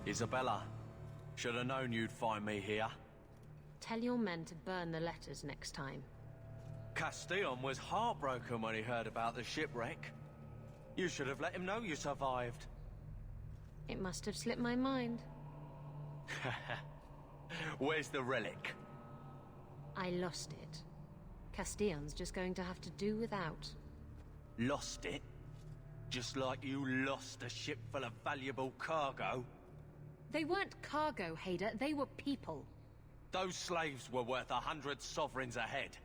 Isabella, should have known you'd find me here. Tell your men to burn the letters next time. Castillon was heartbroken when he heard about the shipwreck. You should have let him know you survived. It must have slipped my mind. Where's the relic? I lost it. Castillon's just going to have to do without. Lost it? Just like you lost a ship full of valuable cargo? They weren't cargo, Hader. They were people. Those slaves were worth 100 sovereigns a head,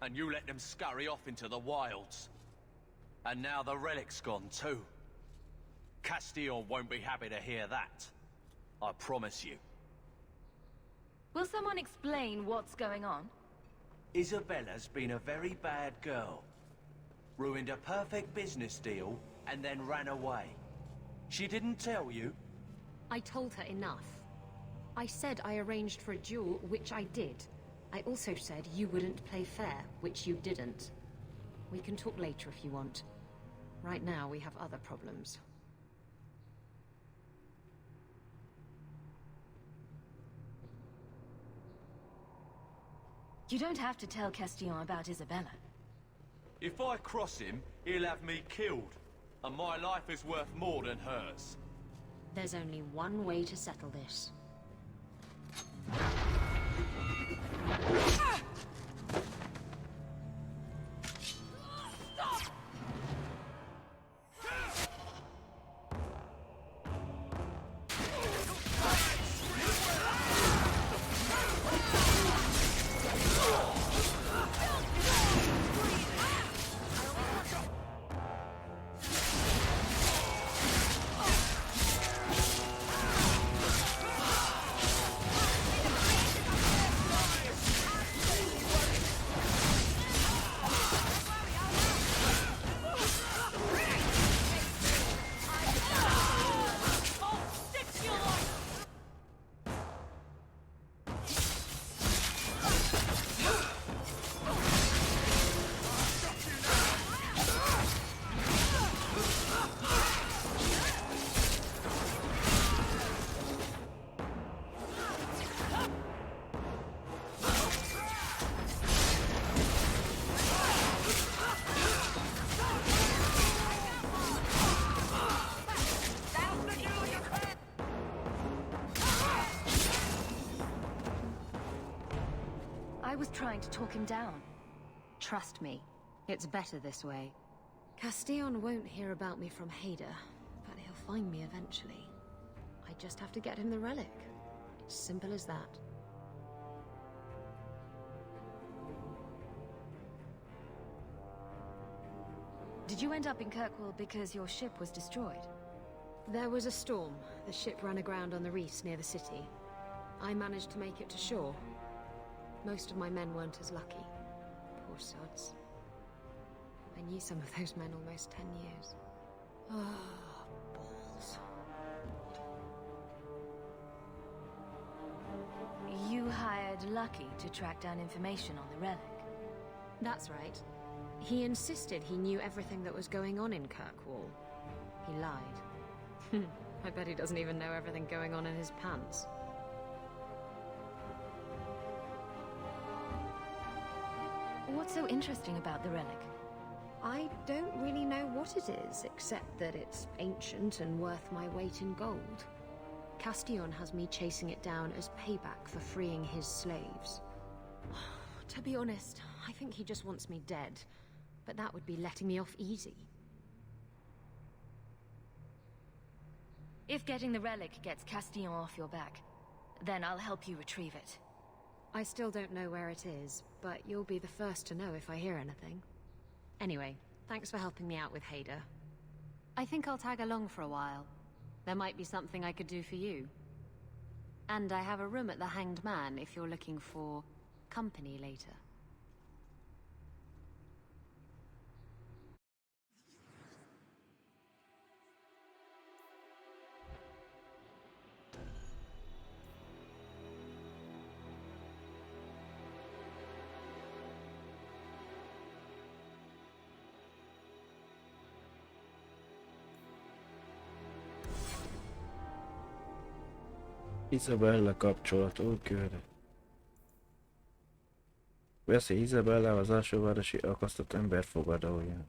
and you let them scurry off into the wilds. And now the relic's gone too. Castillon won't be happy to hear that. I promise you. Will someone explain what's going on? Isabella's been a very bad girl. Ruined a perfect business deal, and then ran away. She didn't tell you? I told her enough. I said I arranged for a duel, which I did. I also said you wouldn't play fair, which you didn't. We can talk later if you want. Right now, we have other problems. You don't have to tell Castillon about Isabella. If I cross him, he'll have me killed. And my life is worth more than hers. There's only one way to settle this. I was trying to talk him down. Trust me, it's better this way. Castillon won't hear about me from Hader, but he'll find me eventually. I just have to get him the relic. It's simple as that. Did you end up in Kirkwall because your ship was destroyed? There was a storm. The ship ran aground on the reefs near the city. I managed to make it to shore. Most of my men weren't as lucky. Poor sods. I knew some of those men almost 10 years. Ah, balls. You hired Lucky to track down information on the relic. That's right. He insisted he knew everything that was going on in Kirkwall. He lied. I bet he doesn't even know everything going on in his pants. What's so interesting about the relic? I don't really know what it is, except that it's ancient and worth my weight in gold. Castillon has me chasing it down as payback for freeing his slaves. To be honest, I think he just wants me dead, but that would be letting me off easy. If getting the relic gets Castillon off your back, then I'll help you retrieve it. I still don't know where it is, but you'll be the first to know if I hear anything. Anyway, thanks for helping me out with Hader. I think I'll tag along for a while. There might be something I could do for you. And I have a room at the Hanged Man if you're looking for company later. Isabella kapcsolat, ó, köre. Veszély Isabella az alsóvárosi akasztott ember fogadója.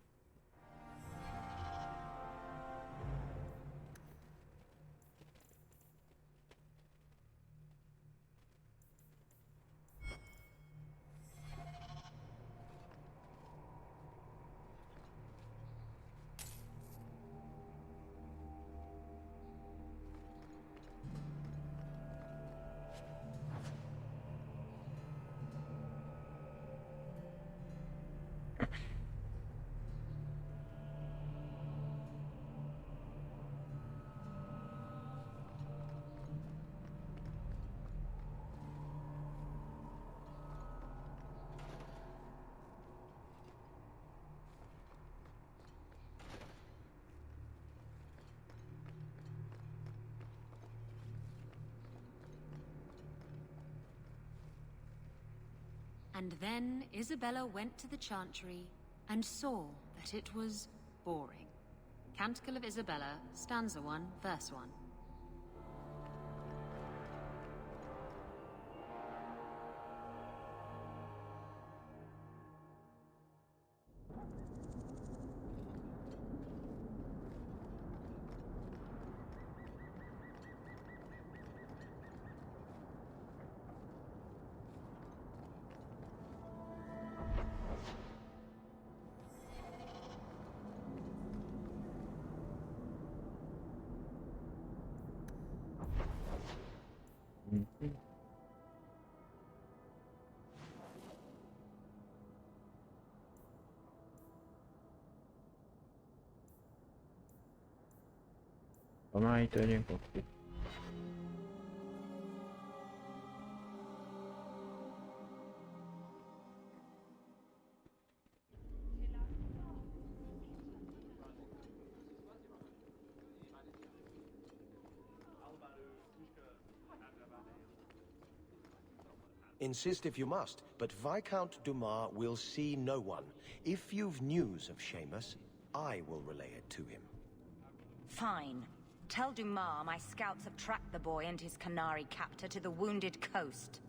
And then Isabella went to the Chantry and saw that it was boring. Canticle of Isabella, stanza 1, verse 1. Mhm. Ha már itt vagyunk, oké. Insist if you must, but Viscount Dumas will see no one. If you've news of Seamus, I will relay it to him. Fine. Tell Dumas my scouts have tracked the boy and his Canary captor to the Wounded Coast.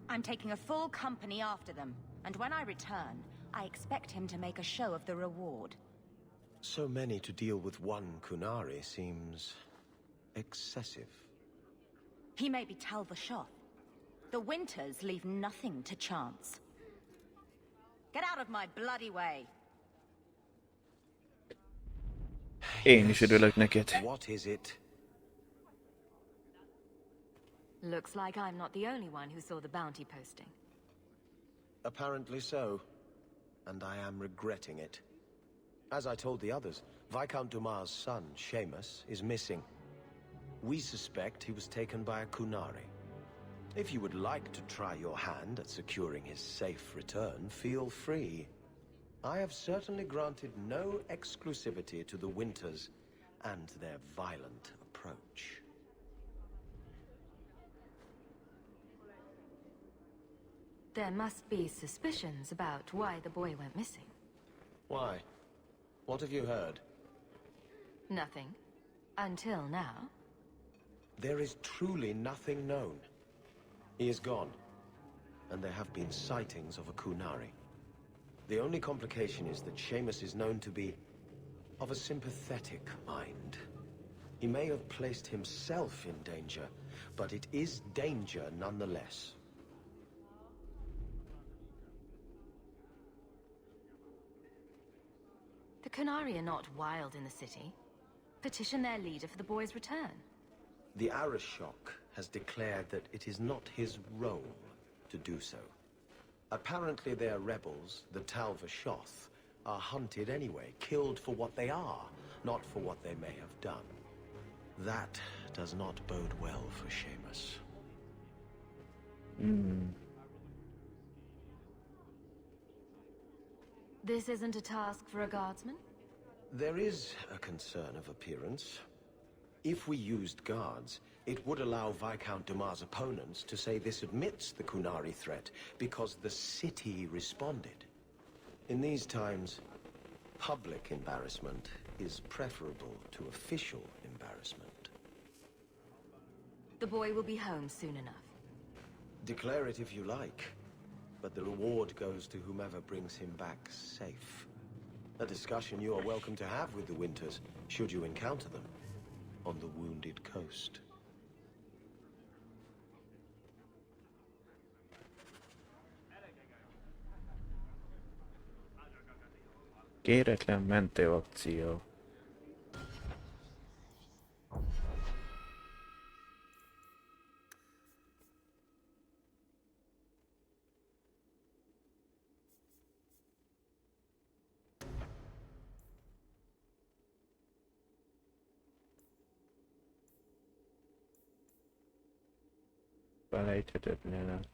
I'm taking a full company after them, and when I return, I expect him to make a show of the reward. So many to deal with one Kunari seems excessive. He may be Talvashoth. The Winters leave nothing to chance. Get out of my bloody way! Én is örülök neked. What is it? Looks like I'm not the only one who saw the bounty posting. Apparently so, and I am regretting it. As I told the others, Viscount Dumas' son, Seamus, is missing. We suspect he was taken by a Kunari. If you would like to try your hand at securing his safe return, feel free. I have certainly granted no exclusivity to the Winters and their violent approach. There must be suspicions about why the boy went missing. Why? What have you heard? Nothing. Until now. There is truly nothing known. He is gone, and there have been sightings of a Kunari. The only complication is that Seamus is known to be of a sympathetic mind. He may have placed himself in danger, but it is danger nonetheless. The Kunari are not wild in the city. Petition their leader for the boy's return. The Arishok has declared that it is not his role to do so. Apparently their rebels, the Talvashoth, are hunted anyway, killed for what they are, not for what they may have done. That does not bode well for Seamus. This isn't a task for a guardsman? There is a concern of appearance. If we used guards, it would allow Viscount Dumas' opponents to say this admits the Kunari threat, because the city responded. In these times, public embarrassment is preferable to official embarrassment. The boy will be home soon enough. Declare it if you like, but the reward goes to whomever brings him back safe. A discussion you are welcome to have with the Winters, should you encounter them on the Wounded Coast. Kéretlen mentőakció. Felejthetetlen.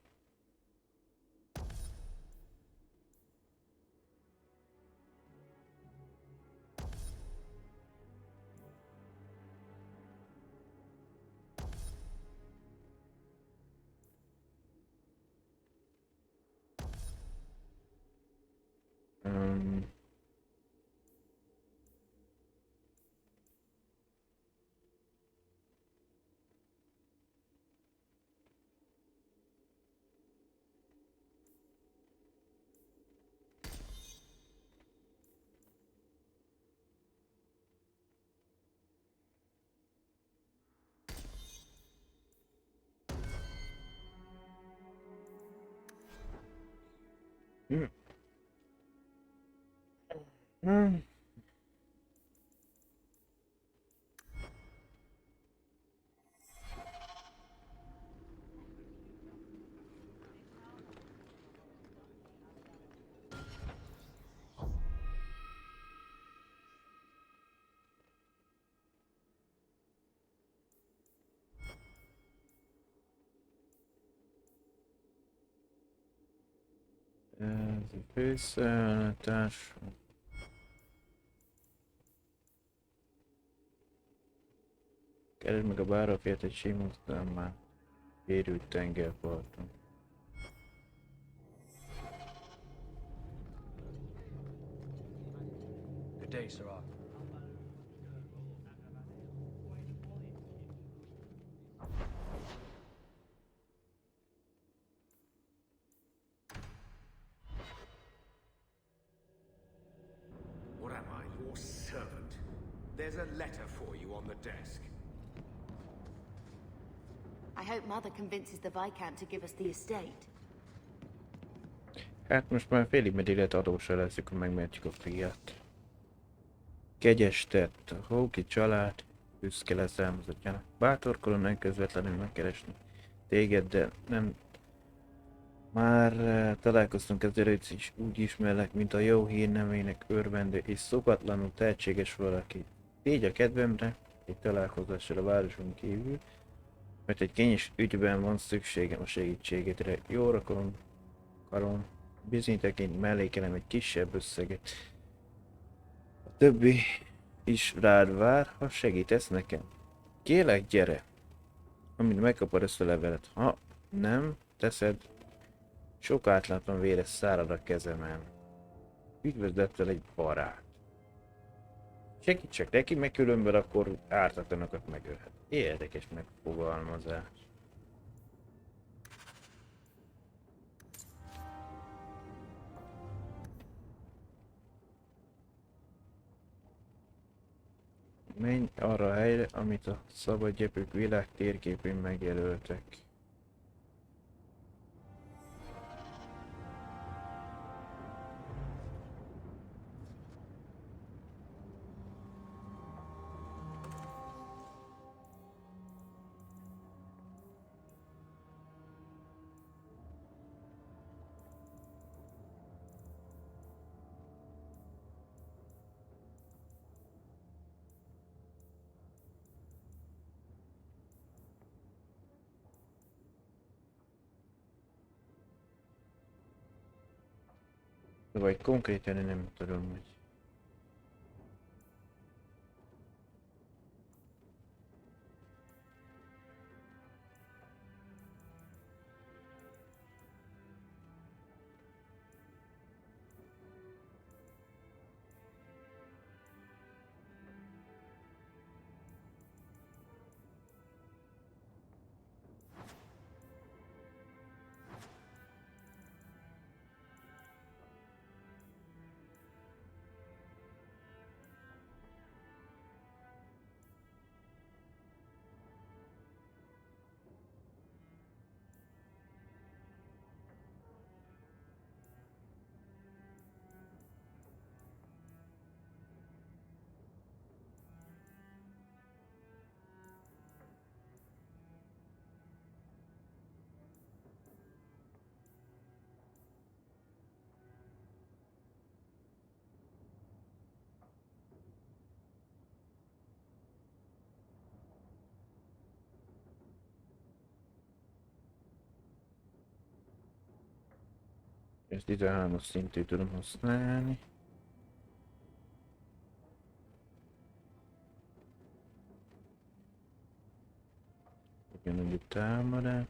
Ez a főszállítás. Keresd meg a bárra fért egy simultán már érült tengerparton. Good day, Sirrah. What am I, your servant? There's a letter for you on the desk. I hope Mother convinces the Viscount to give us the estate. Hát most már félig meddig adósra leszünk, ha megmentjük a fiát. Kegyes tett, a Hawkey család büszke leszármazottjának. Bátorkodom nem közvetlenül megkeresni téged, de nem... Már találkoztunk ezzel, is úgy ismerlek, mint a jó hírnevének örvendő és szokatlanul tehetséges valaki. Tégy a kedvemre, egy találkozásra a városon kívül, mert egy kényes ügyben van szükségem a segítségedre. Jóra karom, bizonyítéként mellékelem egy kisebb összeget. A többi is rád vár, ha segítesz nekem. Kérlek, gyere! Amint megkapod ezt a levelet. Ha nem teszed, sok átlátlan véres szárad a kezemen. Üdvözlettel egy barát. Segítsek neki, meg különben akkor ártatlanokat megölhet. Érdekes megfogalmazás. Menj arra a helyre, amit a szabadgyepők világ térképén megjelöltek. Vagy konkrétan én nem tudom, hogy... Ezt 13-as szintű tudom használni. Ugyanúgy a támadás.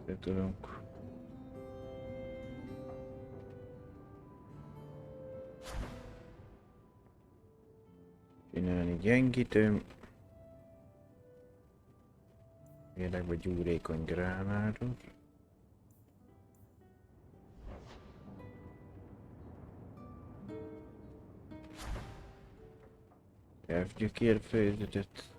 De tudunk. Csinálni gyengítő. Életbe gyúrékony gránátot. Elfgyökér fejezetet.